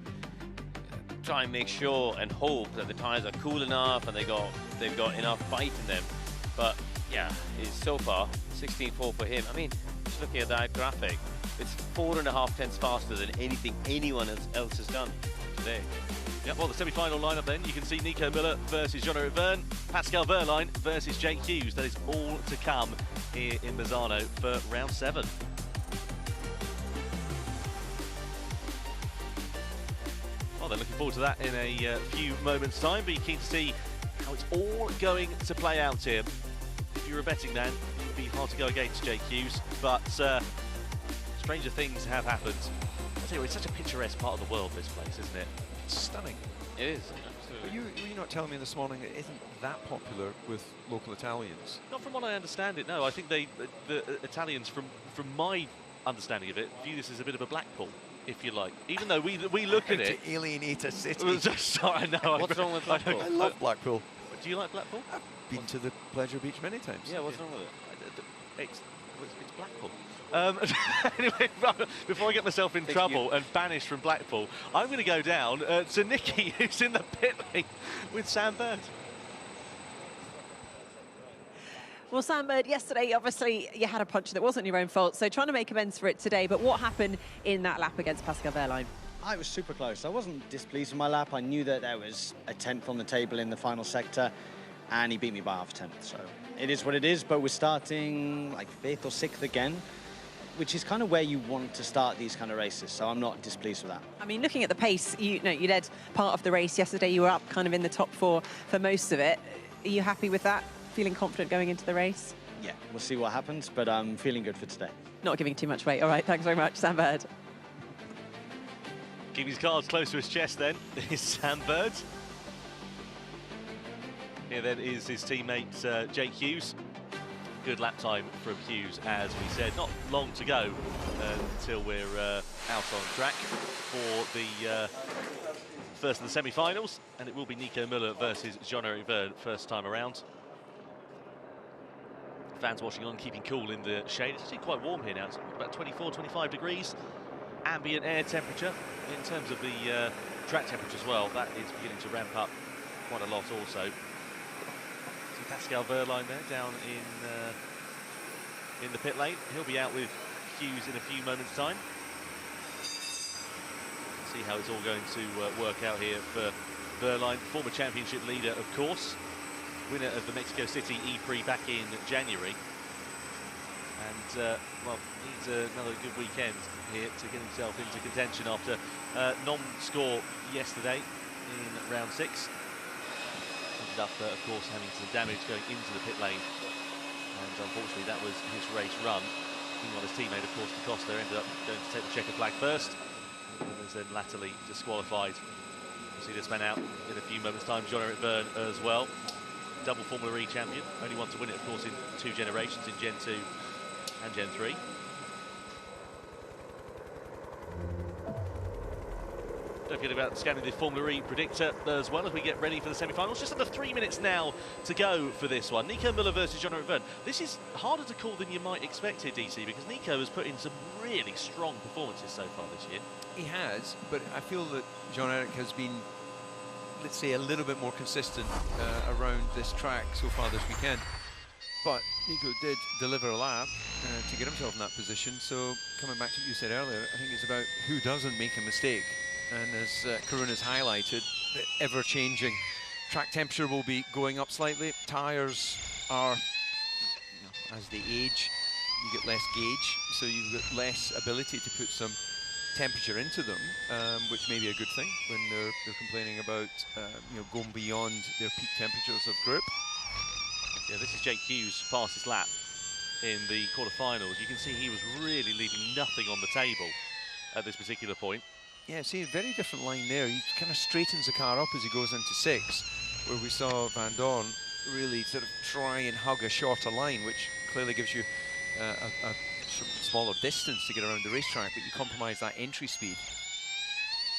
try and make sure and hope that the tires are cool enough and they've got enough bite in them. But yeah, it's so far 16.4 for him. I mean, just looking at that graphic, it's 4.5 tenths faster than anything anyone else has done today. Yeah, well, the semi-final lineup then, you can see Nico Müller versus Jean-Eric Vergne, Pascal Wehrlein versus Jake Hughes. That is all to come here in Misano for round 7. Well, they're looking forward to that in a few moments' time, but you're keen to see how it's all going to play out here. If you were a betting man, it would be hard to go against Jake Hughes, but stranger things have happened. I tell you what, it's such a picturesque part of the world, this place, isn't it? It's stunning. It is, Were absolutely. you not telling me this morning it isn't that popular with local Italians? Not from what I understand it, no. I think the Italians, from my understanding of it, view this as a bit of a Blackpool, if you like. Even though we look at it... to alienate a city. Sorry, no. What's wrong with Blackpool? I love Blackpool. Do you like Blackpool? I've been to the Pleasure Beach many times. Yeah, what's wrong with it? It's Blackpool. Anyway, before I get myself in trouble and banished from Blackpool, I'm going to go down to Nicky, who's in the pit lane with Sam Bird. Well, Sam Bird, yesterday, obviously, you had a punch that wasn't your own fault, so trying to make amends for it today. But what happened in that lap against Pascal Wehrlein? I was super close. I wasn't displeased with my lap. I knew that there was a 10th on the table in the final sector, and he beat me by half a 10th. So it is what it is, but we're starting like 5th or 6th again, which is kind of where you want to start these kind of races. So I'm not displeased with that. I mean, looking at the pace, you led part of the race yesterday. You were up kind of in the top 4 for most of it. Are you happy with that? Feeling confident going into the race? Yeah, we'll see what happens, but I'm feeling good for today. Not giving too much weight. All right, thanks very much, Sam Bird. Keeping his cards close to his chest then is Sam Bird. Here then is his teammate Jake Hughes. Good lap time from Hughes, as we said. Not long to go until we're out on track for the first of the semi-finals, and it will be Nico Müller versus Jean-Eric Vergne first time around. Fans watching on, keeping cool in the shade. It's actually quite warm here now. It's about 24, 25 degrees. Ambient air temperature. In terms of the track temperature as well, that is beginning to ramp up quite a lot also. See Pascal Wehrlein there down in the pit lane. He'll be out with Hughes in a few moments' time. See how it's all going to work out here for Wehrlein, former championship leader, of course. winner of the Mexico City E-Prix back in January. And, well, needs another good weekend here to get himself into contention after non-score yesterday in round 6. Ended up, of course, having some damage going into the pit lane. And unfortunately, that was his race run. Meanwhile, his teammate, of course, Da Costa, ended up going to take the checker flag first. And was then latterly disqualified. We'll see this man out in a few moments' time. Jean-Eric Vergne as well. Double Formula E champion. Only one to win it, of course, in 2 generations, in Gen 2 and Gen 3. Don't forget about scanning the Formula E predictor as well as we get ready for the semi-finals. Just under 3 minutes now to go for this one. Nico Müller versus Jean-Eric Vergne. This is harder to call than you might expect here, DC, because Nico has put in some really strong performances so far this year. He has, but I feel that Jean-Eric has been, let's say, a little bit more consistent around this track so far this weekend. But Nico did deliver a lap to get himself in that position. So coming back to what you said earlier, I think it's about who doesn't make a mistake. And as Karun has highlighted, the ever-changing track temperature will be going up slightly. Tyres are, as they age, you get less gauge, so you've got less ability to put some temperature into them, which may be a good thing when they're complaining about going beyond their peak temperatures of grip. Yeah, this is Jake Hughes' fastest lap in the quarterfinals. You can see he was really leaving nothing on the table at this particular point. Yeah, see, a very different line there. He kind of straightens the car up as he goes into 6, where we saw Van Dorn really sort of try and hug a shorter line, which clearly gives you a smaller distance to get around the racetrack, but you compromise that entry speed.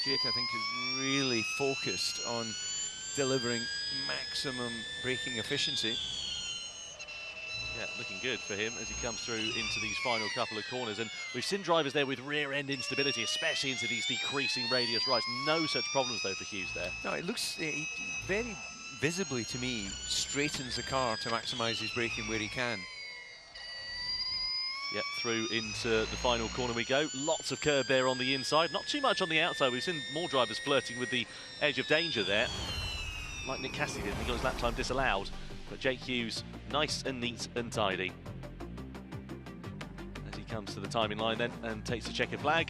Jake, I think, is really focused on delivering maximum braking efficiency. Yeah, looking good for him as he comes through into these final couple of corners. And we've seen drivers there with rear-end instability, especially into these decreasing radius rights. No such problems, though, for Hughes there. No, it looks very visibly, to me, straightens the car to maximise his braking where he can. Yep, through into the final corner we go. Lots of curb there on the inside, not too much on the outside. We've seen more drivers flirting with the edge of danger there, like Nick Cassidy did. He got his lap time disallowed. But Jake Hughes, nice and neat and tidy. As he comes to the timing line then and takes the checkered flag.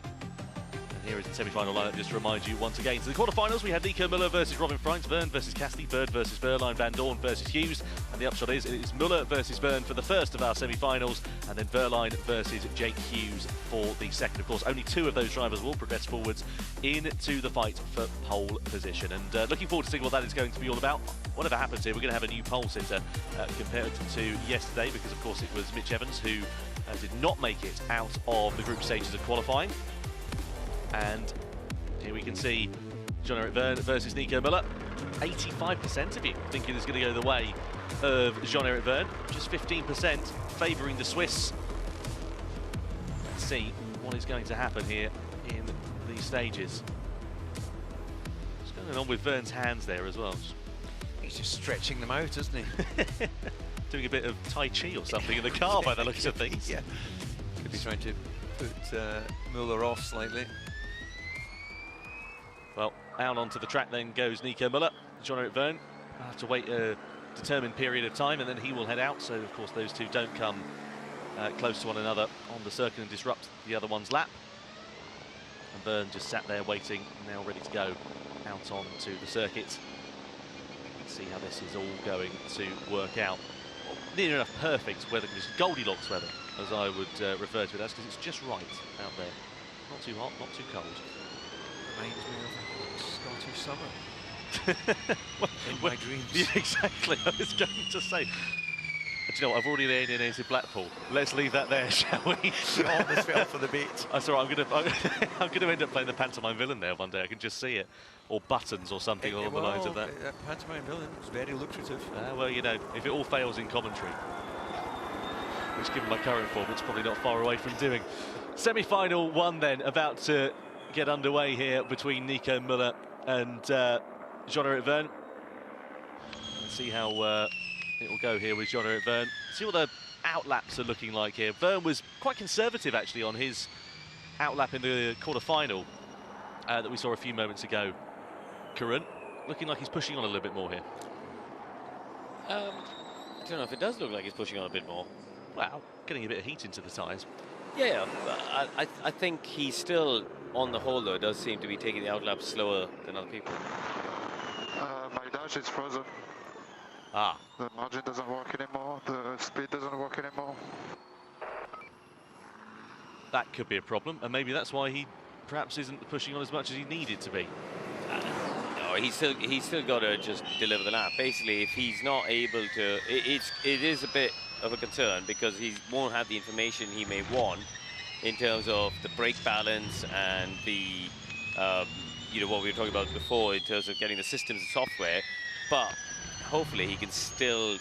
And here is the semi-final lineup, just to remind you once again. So the quarterfinals, we had Nico Müller versus Robin Freins, Vergne versus Cassidy, Bird versus Verline, Van Dorn versus Hughes. And the upshot is, it is Müller versus Vergne for the first of our semi-finals, and then Verline versus Jake Hughes for the second. Of course, only 2 of those drivers will progress forwards into the fight for pole position. And looking forward to seeing what that is going to be all about. Whatever happens here, we're going to have a new pole sitter compared to yesterday, because of course it was Mitch Evans who did not make it out of the group stages of qualifying. And here we can see Jean-Eric Vergne versus Nico Müller. 85% of you thinking it's going to go the way of Jean-Eric Vergne, just 15% favouring the Swiss. Let's see what is going to happen here in these stages. What's going on with Vergne's hands there as well? He's just stretching them out, isn't he? Doing a bit of Tai Chi or something in the car by the looks of things. Yeah. Could be trying to put Müller off slightly. Well, out onto the track then goes Nico Müller. Jean-Eric Vergne will have to wait a determined period of time and then he will head out. So, of course, those two don't come close to one another on the circuit and disrupt the other one's lap. And Vergne just sat there waiting, now ready to go out onto the circuit. Let's see how this is all going to work out. Well, near enough perfect weather conditions, Goldilocks weather, as I would refer to it as, because it's just right out there. Not too hot, not too cold. Reminds me of Scottish summer. In my dreams. Yeah, exactly. I was going to say. Do you know what? I've already alienated Blackpool. Let's leave that there, shall we? You almost fell for the bait. That's all right. I'm going to end up playing the pantomime villain there one day. I can just see it. Or Buttons or something along the lines of that. Pantomime villain is very lucrative. Well, you know, if it all fails in commentary, which given my current form, it's probably not far away from doing. Semi-final 1 then, about to get underway here between Nico Müller and Jean-Eric Vergne. Let's see how it will go here with Jean-Eric Vergne. See what the outlaps are looking like here. Vergne was quite conservative actually on his outlap in the quarter-final that we saw a few moments ago. Karun looking like he's pushing on a little bit more here. I don't know if it does look like he's pushing on a bit more. Well, getting a bit of heat into the tyres. Yeah, I think he's still, on the whole though, does seem to be taking the outlap slower than other people. My dash is frozen. Ah. The margin doesn't work anymore, the speed doesn't work anymore. That could be a problem, and maybe that's why he perhaps isn't pushing on as much as he needed to be. No, he's still got to just deliver the lap. Basically, if he's not able to, it is a bit of a concern because he won't have the information he may want in terms of the brake balance and the, you know, what we were talking about before in terms of getting the systems and software. But hopefully he can still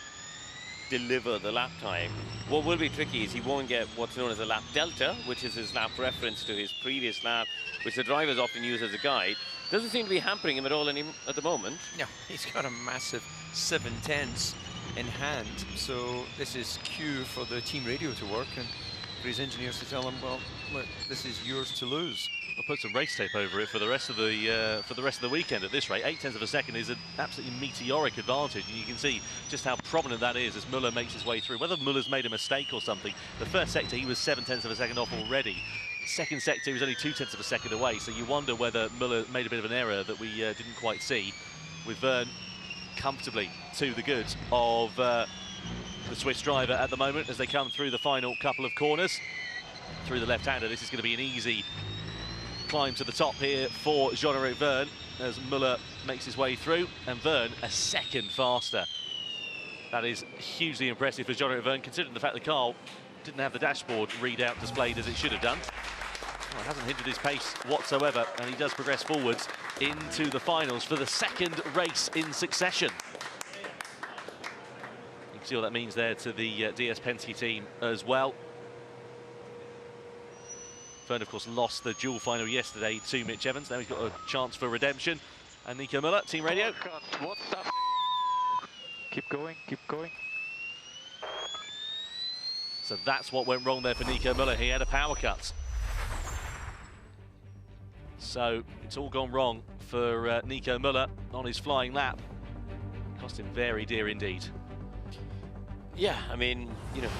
deliver the lap time. What will be tricky is he won't get what's known as a lap delta, which is his lap reference to his previous lap, which the drivers often use as a guide. Doesn't seem to be hampering him at all at the moment. No, he's got a massive 7/10 in hand, so this is cue for the team radio to work and for his engineers to tell him, well, look, this is yours to lose. I'll put some race tape over it for the rest of the weekend. At this rate, 0.8 of a second is an absolutely meteoric advantage, and you can see just how prominent that is as Muller makes his way through. Whether Muller's made a mistake or something, the first sector he was 0.7 of a second off already. Second sector he was only 0.2 of a second away, so you wonder whether Muller made a bit of an error that we didn't quite see. With Verne comfortably to the good of the Swiss driver at the moment as they come through the final couple of corners. Through the left-hander, this is going to be an easy climb to the top here for Jean-Eric Verne as Muller makes his way through, and Verne a second faster. That is hugely impressive for Jean-Eric Verne, considering the fact the car didn't have the dashboard readout displayed as it should have done. Well, it hasn't hindered his pace whatsoever, and he does progress forwards into the finals for the second race in succession. You can see what that means there to the DS Penske team as well. Verne, of course, lost the duel final yesterday to Mitch Evans. Now he's got a chance for redemption. And Nico Müller, Team Radio. Oh God, what the Keep going, keep going. So that's what went wrong there for Nico Müller. He had a power cut. So it's all gone wrong for Nico Müller on his flying lap. Cost him very dear indeed. Yeah, I mean, you know,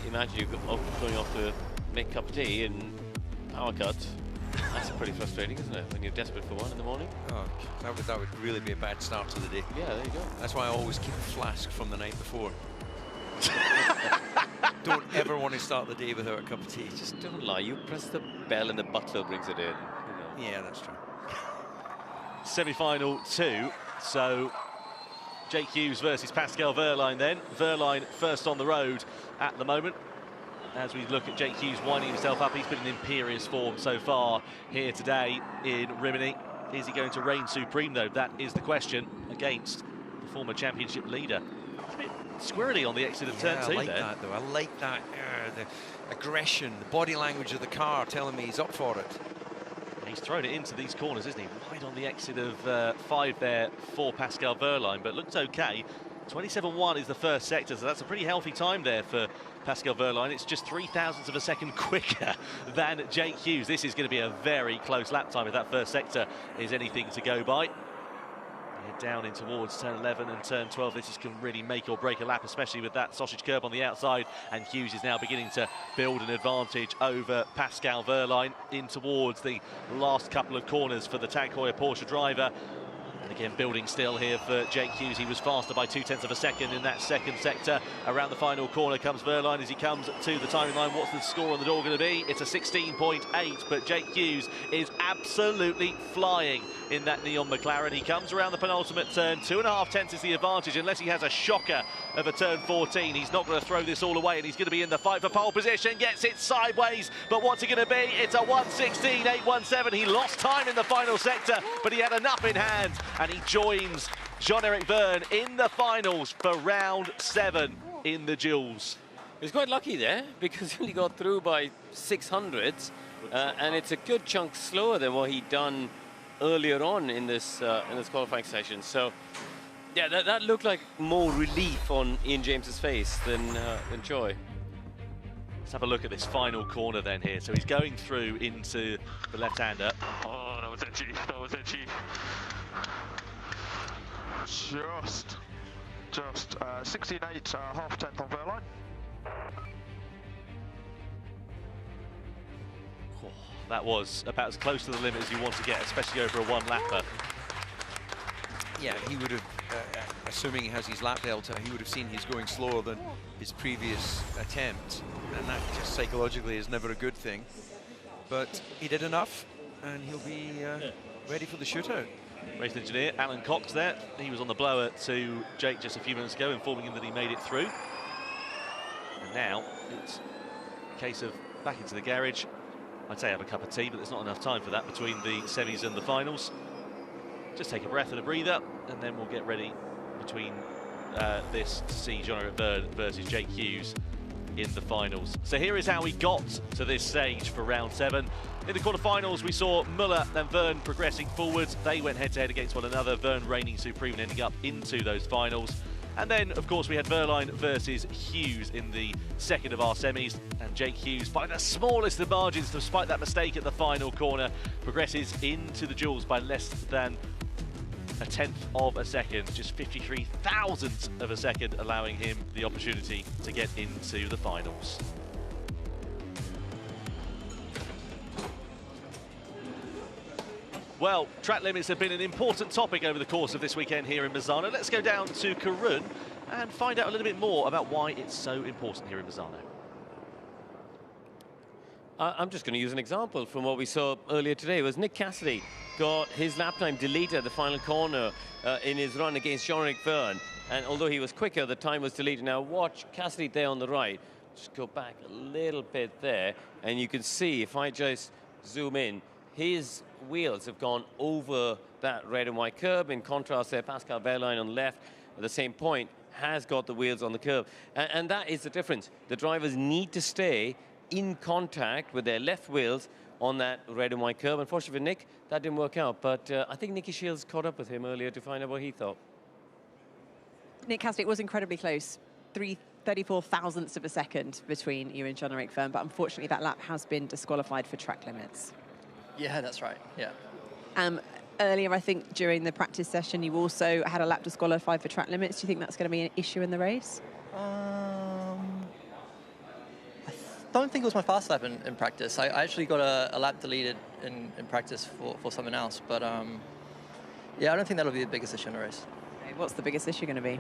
imagine you going off to make a cup of tea and power cut. That's pretty frustrating, isn't it, when you're desperate for one in the morning? Oh, that would really be a bad start to the day. Yeah, there you go. That's why I always keep a flask from the night before. Don't ever want to start the day without a cup of tea. Just don't lie. You press the bell and the butler brings it in. You know. Yeah, that's true. Semi-final 2. So Jake Hughes versus Pascal Wehrlein then. Wehrlein first on the road at the moment. As we look at Jake Hughes winding himself up, he's been in imperious form so far here today in Rimini. Is he going to reign supreme, though? That is the question against the former championship leader. It's a bit squirrely on the exit of turn 2 I like there. that, though. I like that. The aggression, the body language of the car telling me he's up for it. He's thrown it into these corners, isn't he? Wide on the exit of 5 there for Pascal Wehrlein, but looks okay. 27.1 is the first sector, so that's a pretty healthy time there for Pascal Wehrlein. It's just 0.3 of a second quicker than Jake Hughes. This is going to be a very close lap time if that first sector is anything to go by. Head down in towards turn 11 and turn 12. This can really make or break a lap, especially with that sausage curb on the outside. And Hughes is now beginning to build an advantage over Pascal Wehrlein in towards the last couple of corners for the Tag Heuer Porsche driver. And again, building still here for Jake Hughes. He was faster by 0.2 of a second in that second sector. Around the final corner comes Wehrlein as he comes to the timing line. What's the score on the door going to be? It's a 16.8, but Jake Hughes is absolutely flying in that neon McLaren. He comes around the penultimate turn. 2.5 is the advantage, unless he has a shocker of a turn 14. He's not going to throw this all away, and he's going to be in the fight for pole position. Gets it sideways, but what's it going to be? It's a 1:16.817. He lost time in the final sector, but he had enough in hand. And he joins Jean-Eric Verne in the finals for round 7 in the duels. He was quite lucky there because he only got through by 600ths, and it's a good chunk slower than what he'd done earlier on in this qualifying session. So, yeah, that looked like more relief on Ian James's face than joy. Let's have a look at this final corner then here. So he's going through into the left-hander. Oh, that was edgy. That was edgy. just 16.8, half tenth on Verline. Oh, that was about as close to the limit as you want to get, especially over a one-lapper. Yeah, he would have, assuming he has his lap delta, he would have seen he's going slower than his previous attempt, and that just psychologically is never a good thing. But he did enough, and he'll be ready for the shootout. Race engineer Alan Cox there. He was on the blower to Jake just a few minutes ago, informing him that he made it through. And now it's a case of back into the garage. I'd say have a cup of tea, but there's not enough time for that between the semis and the finals. Just take a breath and a breather, and then we'll get ready between this to see Jean-Eric Verne versus Jake Hughes in the finals. So here is how we got to this stage for round 7. In the quarterfinals, we saw Muller and Verne progressing forwards. They went head-to-head against one another, Verne reigning supreme and ending up into those finals. And then, of course, we had Verline versus Hughes in the second of our semis. And Jake Hughes, by the smallest of margins, despite that mistake at the final corner, progresses into the duels by less than a tenth of a second, just 53 thousandths of a second, allowing him the opportunity to get into the finals. Well, track limits have been an important topic over the course of this weekend here in Misano. Let's go down to Karun and find out a little bit more about why it's so important here in Misano. I'm just going to use an example from what we saw earlier today. It was Nick Cassidy got his lap time deleted at the final corner in his run against Jean-Eric Verne. And although he was quicker, the time was deleted. Now watch Cassidy there on the right. Just go back a little bit there. And you can see, if I just zoom in, his wheels have gone over that red and white curb. In contrast there, Pascal Wehrlein on the left at the same point has got the wheels on the curb. And that is the difference. The drivers need to stay in contact with their left wheels on that red and white curb. Unfortunately for Nick, that didn't work out. But I think Nicky Shields caught up with him earlier to find out what he thought. Nick Cassidy was incredibly close. 34 thousandths of a second between you and Jean-Eric Verne, but unfortunately that lap has been disqualified for track limits. Yeah, that's right, yeah. Earlier, I think, during the practice session, you also had a lap disqualified for track limits. Do you think that's going to be an issue in the race? I don't think it was my fast lap in practice. I actually got a lap deleted in practice for someone else. But, yeah, I don't think that'll be the biggest issue in the race. Okay, what's the biggest issue going to be?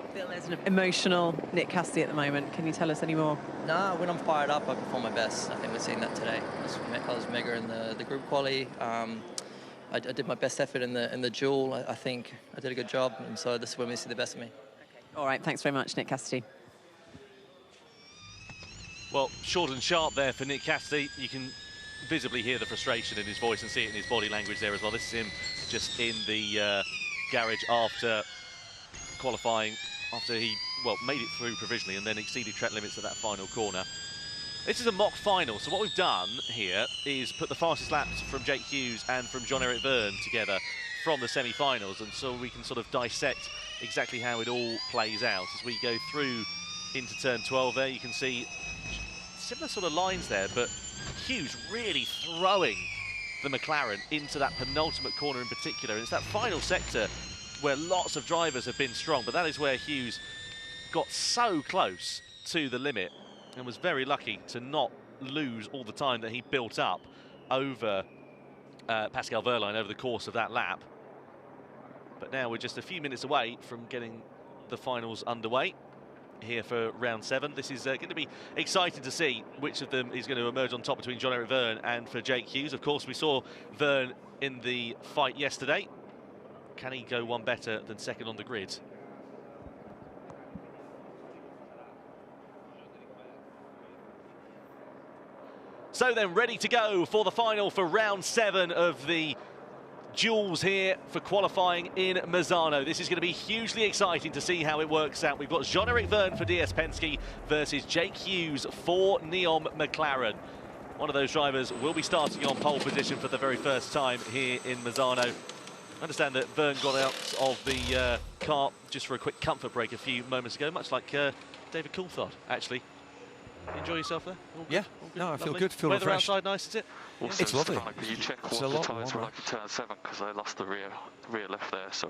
I feel there's an emotional Nick Cassidy at the moment. Can you tell us any more? No, when I'm fired up, I perform my best. I think we're seeing that today. I was mega in the group quali. I did my best effort in the duel. I think I did a good job, and so this is when we see the best of me. Okay. All right, thanks very much, Nick Cassidy. Well, short and sharp there for Nick Cassidy. You can visibly hear the frustration in his voice and see it in his body language there as well. This is him just in the garage after qualifying, after he, well, made it through provisionally and then exceeded track limits at that final corner. This is a mock final, so what we've done here is put the fastest laps from Jake Hughes and from Jean-Eric Verne together from the semi-finals, and so we can sort of dissect exactly how it all plays out. As we go through into turn 12 there, you can see similar sort of lines there, but Hughes really throwing the McLaren into that penultimate corner in particular. And it's that final sector where lots of drivers have been strong, but that is where Hughes got so close to the limit and was very lucky to not lose all the time that he built up over Pascal Wehrlein over the course of that lap. But now we're just a few minutes away from getting the finals underway here for round 7. This is going to be exciting to see which of them is going to emerge on top between Jean-Eric Verne and for Jake Hughes. Of course, we saw Verne in the fight yesterday. Can he go one better than second on the grid? So then, ready to go for the final for round 7 of the duels here for qualifying in Misano. This is going to be hugely exciting to see how it works out. We've got Jean-Eric Verne for DS Penske versus Jake Hughes for Neom McLaren. One of those drivers will be starting on pole position for the very first time here in Misano. I understand that Verne got out of the car just for a quick comfort break a few moments ago, much like David Coulthard, actually. Enjoy yourself there? All good? Yeah, all good? no, I feel Lovely. good, feel Weather refreshed. outside nice, is it? Also, it's lovely. You check It's what a the lot tyres were warmer. like in turn 7 because I lost the rear left there, so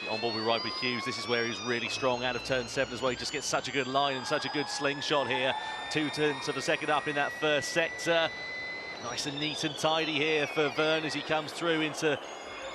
The on-board we ride with Hughes. This is where he's really strong out of turn 7 as well. He just gets such a good line and such a good slingshot here. 2/10 of a second up in that first sector. Nice and neat and tidy here for Verne as he comes through into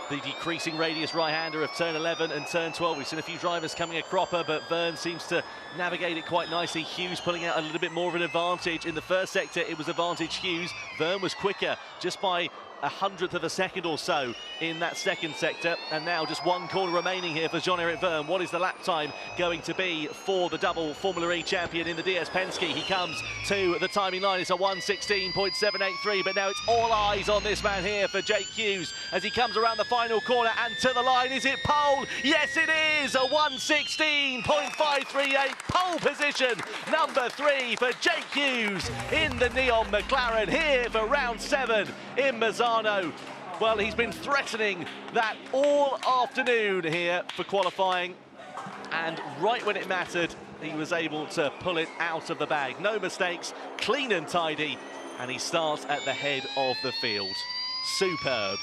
the decreasing radius right-hander of turn 11 and turn 12. We've seen a few drivers coming a cropper, but Verne seems to navigate it quite nicely. Hughes pulling out a little bit more of an advantage. In the first sector, it was advantage Hughes. Verne was quicker just by 100th of a second or so in that second sector, and now just one corner remaining here for Jean-Eric Verne. What is the lap time going to be for the double Formula E champion in the DS Penske? He comes to the timing line. It's a 1:16.783, but now it's all eyes on this man here for Jake Hughes as he comes around the final corner and to the line. Is it pole? Yes, it is. A 1:16.538 pole position, number 3 for Jake Hughes in the Neon McLaren here for round 7 in Misano. Well, he's been threatening that all afternoon here for qualifying, and right when it mattered, he was able to pull it out of the bag. No mistakes, clean and tidy, and he starts at the head of the field. Superb.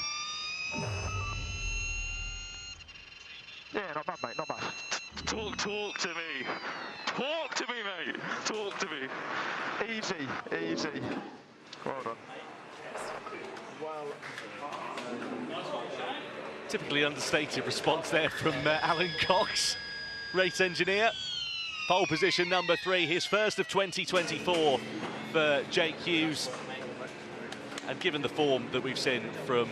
Yeah, not bad, mate, not bad. Talk to me. Talk to me, mate. Talk to me. Easy, easy. Well done. Typically understated response there from Alan Cox, race engineer. Pole position number 3, his first of 2024 for Jake Hughes. And given the form that we've seen from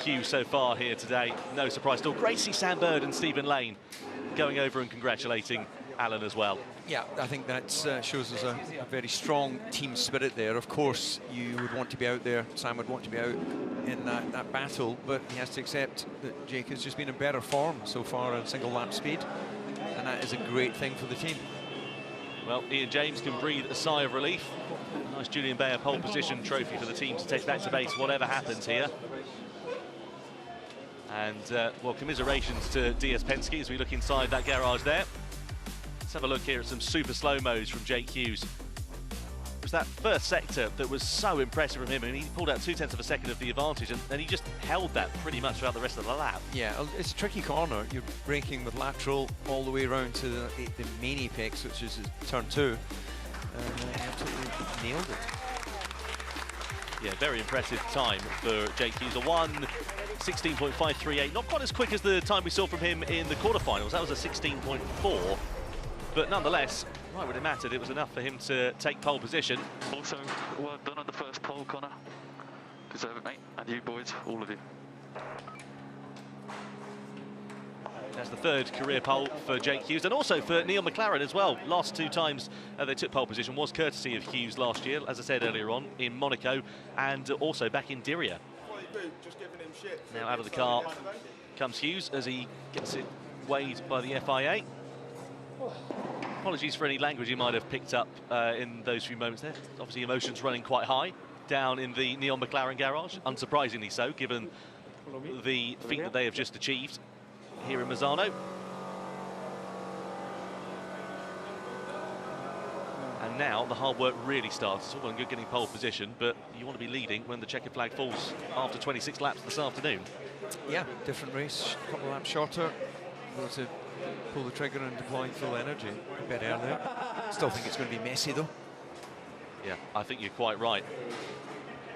Hughes so far here today, no surprise at all. Great to see Sam Bird and Stephen Lane going over and congratulating Alan as well. Yeah, I think that shows us a very strong team spirit there. Of course, you would want to be out there. Sam would want to be out in that battle, but he has to accept that Jake has just been in better form so far on single lap speed, and that is a great thing for the team. Well, Ian James can breathe a sigh of relief. A nice Julian Bayer pole position trophy for the team to take back to base, whatever happens here. And, well, commiserations to DS Penske as we look inside that garage there. Let's have a look here at some super slow-mos from Jake Hughes. It was that first sector that was so impressive from him. I mean, he pulled out 2/10 of a second of the advantage, and he just held that pretty much throughout the rest of the lap. Yeah, it's a tricky corner. You're braking with lateral all the way around to the main apex, which is turn 2. And he absolutely nailed it. Yeah, very impressive time for Jake Hughes. A 1:16.538, not quite as quick as the time we saw from him in the quarterfinals. That was a 16.4. But nonetheless, right when it mattered, it was enough for him to take pole position. Also, well done on the first pole, Connor. Deserve it, mate. And you boys, all of you. That's the 3rd career pole for Jake Hughes, and also for Neil McLaren as well. Last 2 times they took pole position was courtesy of Hughes last year, as I said earlier on, in Monaco, and also back in Diriyah. Now out of the car comes Hughes as he gets it weighed by the FIA. Apologies for any language you might have picked up in those few moments there. Obviously emotions running quite high down in the Neon McLaren garage, unsurprisingly so, given the feat that they have just achieved here in Misano. And now the hard work really starts. It's all well and good getting pole position, but you want to be leading when the checkered flag falls after 26 laps this afternoon. Yeah, different race, a couple of laps shorter. Able to pull the trigger and deploy full energy a bit earlier. Still think it's going to be messy though. Yeah, I think you're quite right.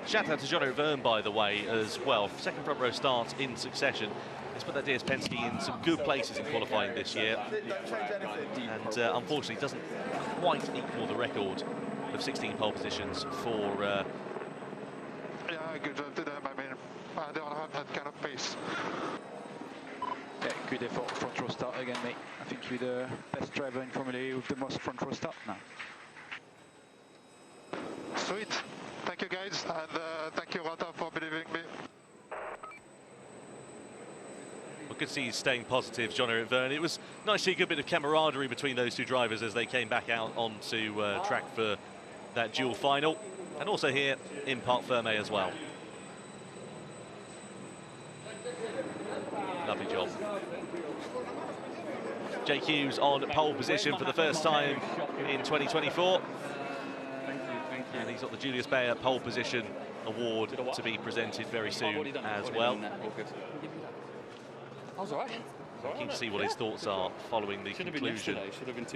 Shout out to Jean-Eric Verne, by the way, as well. 2nd front row start in succession. He's put that DS Penske in some good places in qualifying this year. And unfortunately doesn't quite equal the record of 16 pole positions for... Yeah, good job to them. I mean, I don't have that kind of pace. Yeah, good effort, front row start again, mate. I think you're the best driver in Formula E with the most front row start now. Sweet. Thank you, guys, and thank you, Rata, for believing me. Well, good to see he's staying positive, Jean-Eric Verne. It was nice to see a good bit of camaraderie between those 2 drivers as they came back out onto track for that duel final, and also here in Parc Fermé as well. Lovely job. Jake Hughes on pole position for the first time in 2024. And he's got the Julius Bayer pole position award to be presented very soon as well. I was all right. Keen to see what his thoughts are following the conclusion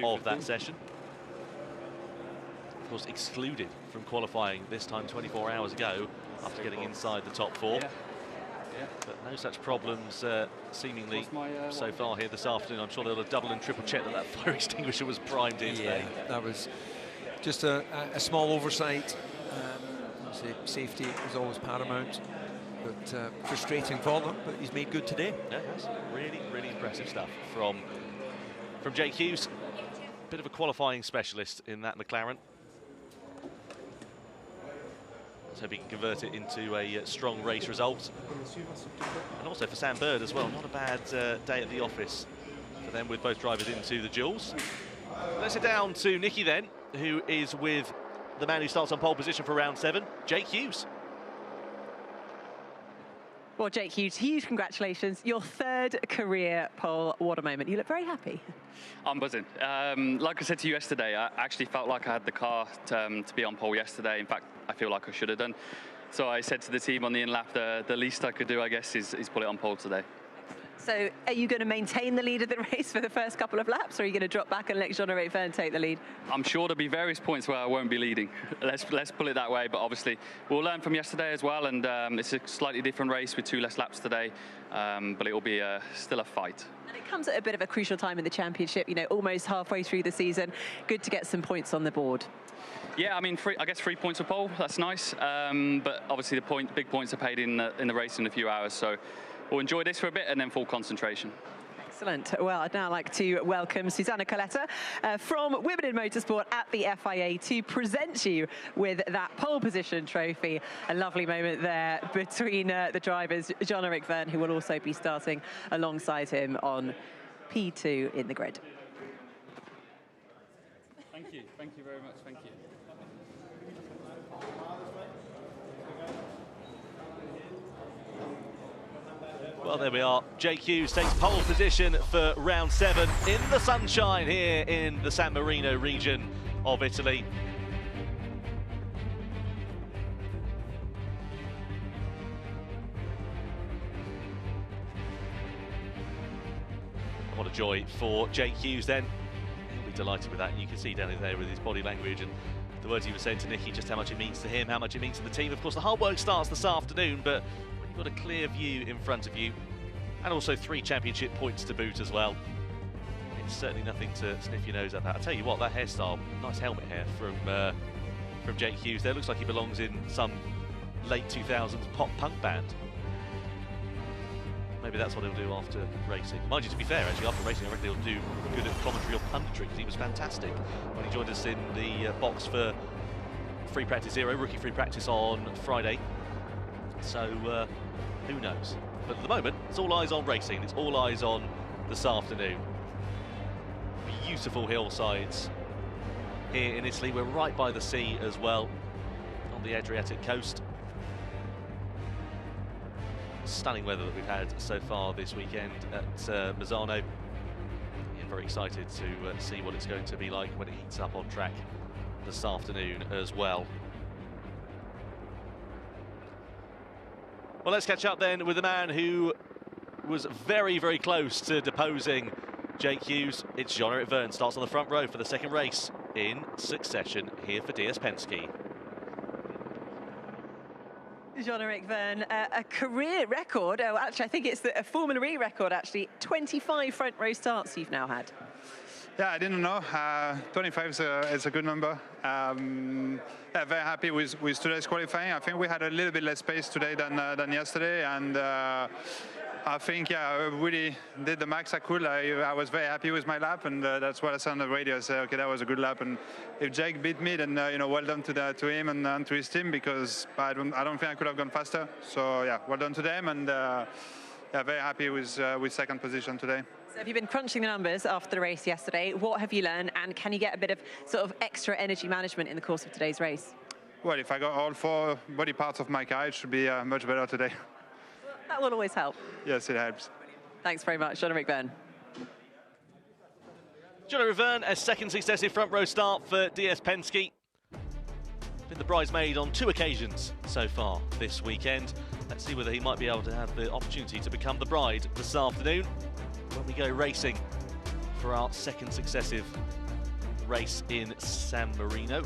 of that session. Of course, excluded from qualifying this time 24 hours ago after getting inside the top 4. But no such problems seemingly so far here this afternoon. I'm sure they'll have double and triple checked that fire extinguisher was primed in today. That was just a small oversight. Safety is always paramount, but frustrating for them, but he's made good today. Yeah, that's really, really impressive stuff from Jake Hughes. Bit of a qualifying specialist in that McLaren. Let's hope he can convert it into a strong race result. And also for Sam Bird as well, not a bad day at the office for them with both drivers into the duels. Let's head down to Nicky then, who is with the man who starts on pole position for round 7, Jake Hughes. Well, Jake Hughes, huge congratulations. Your 3rd career pole. What a moment. You look very happy. I'm buzzing. Like I said to you yesterday, I actually felt like I had the car to be on pole yesterday. In fact, I feel like I should have done. So I said to the team on the in-lap, the least I could do, I guess, is put it on pole today. So are you going to maintain the lead of the race for the first couple of laps, or are you going to drop back and let Jean-Eric Verne take the lead? I'm sure there'll be various points where I won't be leading. Let's put it that way, but obviously we'll learn from yesterday as well, and it's a slightly different race with 2 less laps today, but it will be still a fight. And it comes at a bit of a crucial time in the championship, you know, almost halfway through the season. Good to get some points on the board. Yeah, I mean, I guess 3 points for pole, that's nice, but obviously the big points are paid in the race in a few hours, so we'll enjoy this for a bit and then full concentration. Excellent. Well, I'd now like to welcome Susanna Coletta from Women in Motorsport at the FIA to present you with that pole position trophy. A lovely moment there between the drivers, Jean-Eric Verne, who will also be starting alongside him on P2 in the grid. Thank you very much, thank you. Well, there we are. Jake Hughes takes pole position for round 7 in the sunshine here in the San Marino region of Italy. What a joy for Jake Hughes then. He'll be delighted with that. You can see down in there with his body language and the words he was saying to Nicky, just how much it means to him, how much it means to the team. Of course, the hard work starts this afternoon, but got a clear view in front of you, and also 3 championship points to boot as well. It's certainly nothing to sniff your nose at that. I tell you what, that hairstyle, nice helmet hair from Jake Hughes there. Looks like he belongs in some late 2000s pop punk band. Maybe that's what he'll do after racing. Mind you, to be fair, actually, after racing, I reckon he'll do good at commentary or punditry, because he was fantastic when he joined us in the box for Free Practice 0, rookie free practice on Friday. So, who knows? But at the moment, it's all eyes on racing. It's all eyes on this afternoon. Beautiful hillsides here in Italy. We're right by the sea as well, on the Adriatic coast. Stunning weather that we've had so far this weekend at Misano. Yeah, very excited to see what it's going to be like when it heats up on track this afternoon as well. Well, let's catch up then with the man who was very, very close to deposing Jake Hughes. It's Jean-Eric Verne, starts on the front row for the 2nd race in succession here for DS Penske. Jean-Eric Verne, a career record, oh, actually, I think it's a Formula E record, actually. 25 front row starts you've now had. Yeah, I didn't know. 25 is a good number. Yeah, very happy with today's qualifying. I think we had a little bit less pace today than yesterday, and I think, yeah, I really did the max I could. I was very happy with my lap, and that's what I said on the radio. I said, okay, that was a good lap, and if Jake beat me, then you know, well done to him and to his team, because I don't think I could have gone faster. So yeah, well done to them, and yeah, very happy with 2nd position today. So have you been crunching the numbers after the race yesterday? What have you learned, and can you get a bit of sort of extra energy management in the course of today's race? Well, if I got all 4 body parts of my car, it should be much better today. That will always help. Yes, it helps. Thanks very much, Jean-Eric Verne. Jean-Eric Verne, a 2nd successive front row start for DS Penske. Been the bridesmaid on 2 occasions so far this weekend. Let's see whether he might be able to have the opportunity to become the bride this afternoon. when we go racing for our second successive race in San Marino.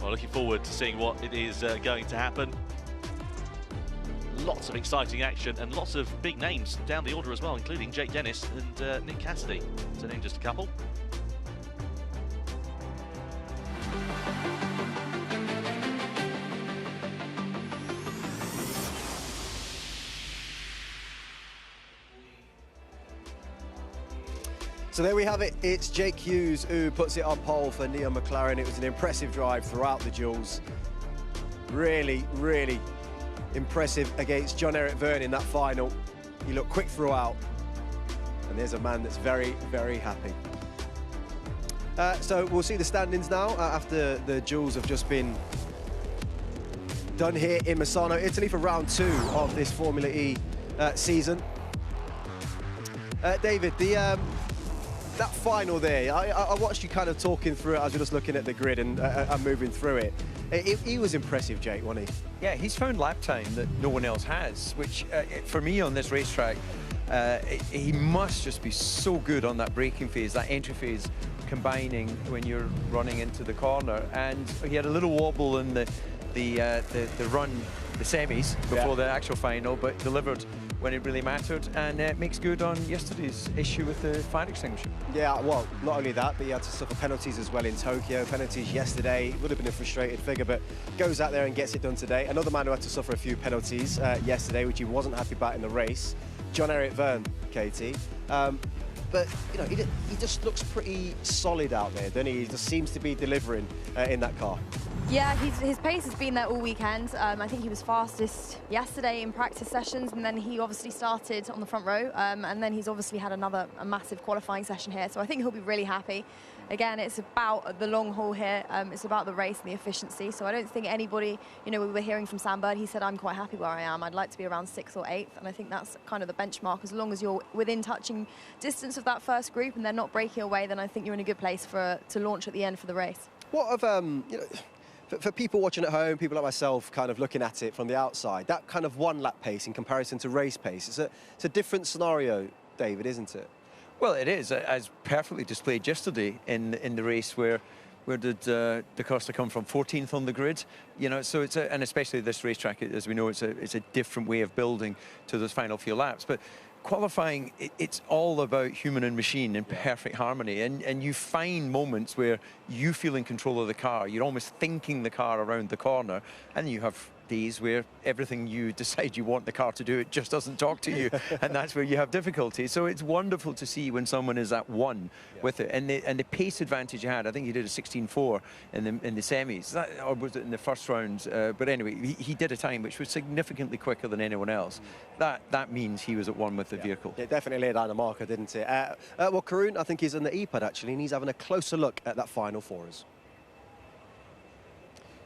Well, looking forward to seeing what it is going to happen. Lots of exciting action and lots of big names down the order as well, including Jake Dennis and Nick Cassidy, to name just a couple. So there we have it. It's Jake Hughes who puts it on pole for Neo McLaren. It was an impressive drive throughout the duels. Really, really impressive against John-Eric Verne in that final. He looked quick throughout. And there's a man that's very, very happy. So we'll see the standings now after the duels have just been done here in Misano, Italy for round 2 of this Formula E season. David, that final there, I watched you kind of talking through it as you're just looking at the grid and moving through it. He was impressive, Jake, wasn't he? Yeah, he's found lap time that no one else has, which for me on this racetrack, he must just be so good on that braking phase, that entry phase, combining when you're running into the corner. And he had a little wobble in the run, the semis before the actual final, but delivered when it really mattered, and makes good on yesterday's issue with the fire extinguisher. Yeah, well, not only that, but he had to suffer penalties as well in Tokyo. Penalties yesterday, would have been a frustrated figure, but goes out there and gets it done today. Another man who had to suffer a few penalties yesterday, which he wasn't happy about in the race, John-Eric Verne, Katie. But, you know, he just looks pretty solid out there, doesn't he? He just seems to be delivering in that car. Yeah, his pace has been there all weekend. I think he was fastest yesterday in practice sessions, and then he obviously started on the front row, and then he's obviously had a massive qualifying session here, so I think he'll be really happy. Again, it's about the long haul here. It's about the race and the efficiency, so I don't think anybody, you know, we were hearing from Sam Bird, he said, I'm quite happy where I am. I'd like to be around 6th or 8th, and I think that's kind of the benchmark. As long as you're within touching distance of that first group and they're not breaking away, then I think you're in a good place to launch at the end for the race. What of, you know, for people watching at home, people like myself kind of looking at it from the outside, that kind of one lap pace in comparison to race pace, it's a different scenario, David, isn't it? Well, it is, as perfectly displayed yesterday in the race where did Da Costa come from? 14th on the grid, you know. So it's and especially this racetrack, as we know, it's a different way of building to those final few laps. But qualifying, it's all about human and machine in perfect harmony, and you find moments where you feel in control of the car. You're almost thinking the car around the corner, and you have days where everything you decide you want the car to do, it just doesn't talk to you, and that's where you have difficulty. So it's wonderful to see when someone is at one with it, and the pace advantage you had. I think he did a 16.4 in the semis, or was it in the first round? But anyway, he did a time which was significantly quicker than anyone else. That means he was at one with the vehicle. It definitely laid down a marker, didn't it? Well, Karun, I think he's on the E-pad actually, and he's having a closer look at that final for us.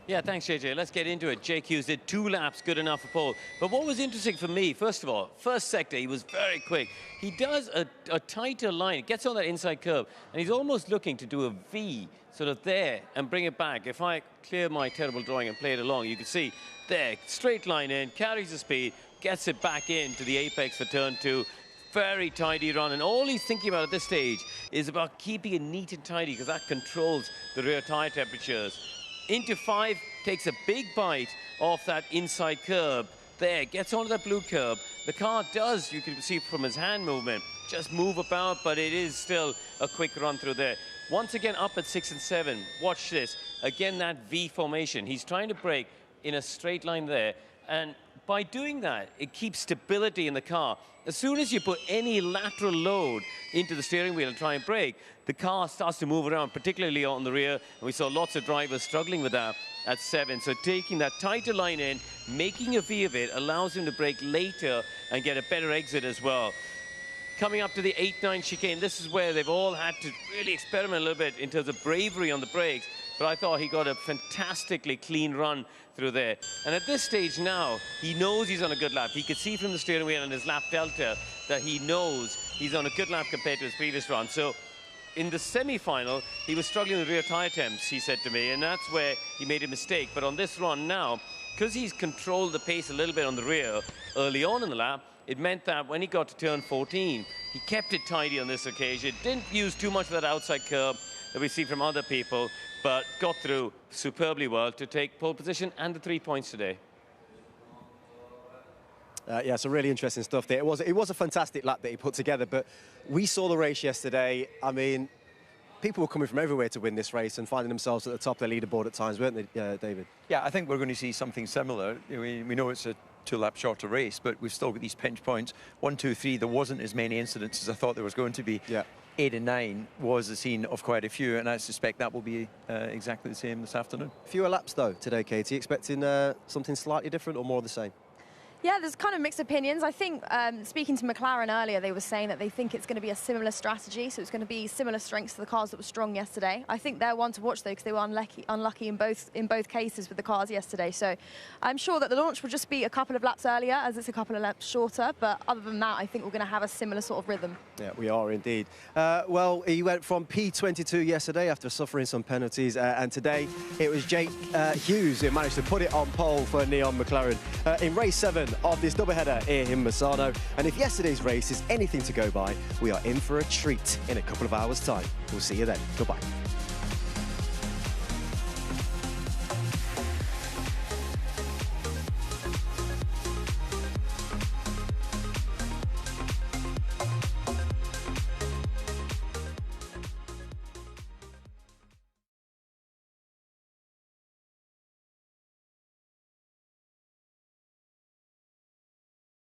Yeah, thanks, JJ. Let's get into it. Jake Hughes did 2 laps, good enough for pole. But what was interesting for me, first of all, first sector, he was very quick. He does a tighter line, gets on that inside curve, and he's almost looking to do a V sort of there and bring it back. If I clear my terrible drawing and play it along, you can see there, straight line in, carries the speed, gets it back into the apex for turn 2. Very tidy run, and all he's thinking about at this stage is about keeping it neat and tidy, because that controls the rear tire temperatures. Into 5, takes a big bite off that inside curb. There, gets onto that blue curb. The car does, you can see from his hand movement, just move about, but it is still a quick run through there. Once again, up at 6 and 7. Watch this. Again, that V formation. He's trying to brake in a straight line there, and by doing that, it keeps stability in the car. As soon as you put any lateral load into the steering wheel and try and brake, the car starts to move around, particularly on the rear. And we saw lots of drivers struggling with that at 7. So taking that tighter line in, making a V of it, allows him to brake later and get a better exit as well. Coming up to the 8-9 chicane, this is where they've all had to really experiment a little bit in terms of bravery on the brakes. But I thought he got a fantastically clean run through there. And at this stage now, he knows he's on a good lap. He could see from the steering wheel and his lap delta that he knows he's on a good lap compared to his previous run. So in the semi-final, he was struggling with rear tire temps, he said to me, and that's where he made a mistake. But on this run now, because he's controlled the pace a little bit on the rear early on in the lap, it meant that when he got to turn 14, he kept it tidy on this occasion, didn't use too much of that outside curb that we see from other people, but got through superbly well to take pole position and the 3 points today. Yeah, some really interesting stuff there. It was a fantastic lap that he put together, but we saw the race yesterday. I mean, people were coming from everywhere to win this race and finding themselves at the top of their leaderboard at times, weren't they, David? Yeah, I think we're going to see something similar. We know it's a 2-lap shorter race, but we've still got these pinch points. 1, 2, 3, there wasn't as many incidents as I thought there was going to be. Yeah. 8 and 9 was a scene of quite a few, and I suspect that will be exactly the same this afternoon. Fewer laps, though, today, Katie. Expecting something slightly different or more the same? Yeah, there's kind of mixed opinions. I think, speaking to McLaren earlier, they were saying that they think it's going to be a similar strategy, so it's going to be similar strengths to the cars that were strong yesterday. I think they're one to watch, though, because they were unlucky in both cases with the cars yesterday. So I'm sure that the launch will just be a couple of laps earlier, as it's a couple of laps shorter. But other than that, I think we're going to have a similar sort of rhythm. Yeah, we are indeed. Well, he went from P22 yesterday after suffering some penalties, and today it was Jake Hughes who managed to put it on pole for Neon McLaren in race 7 of this doubleheader here in Misano. And if yesterday's race is anything to go by, we are in for a treat in a couple of hours' time. We'll see you then. Goodbye.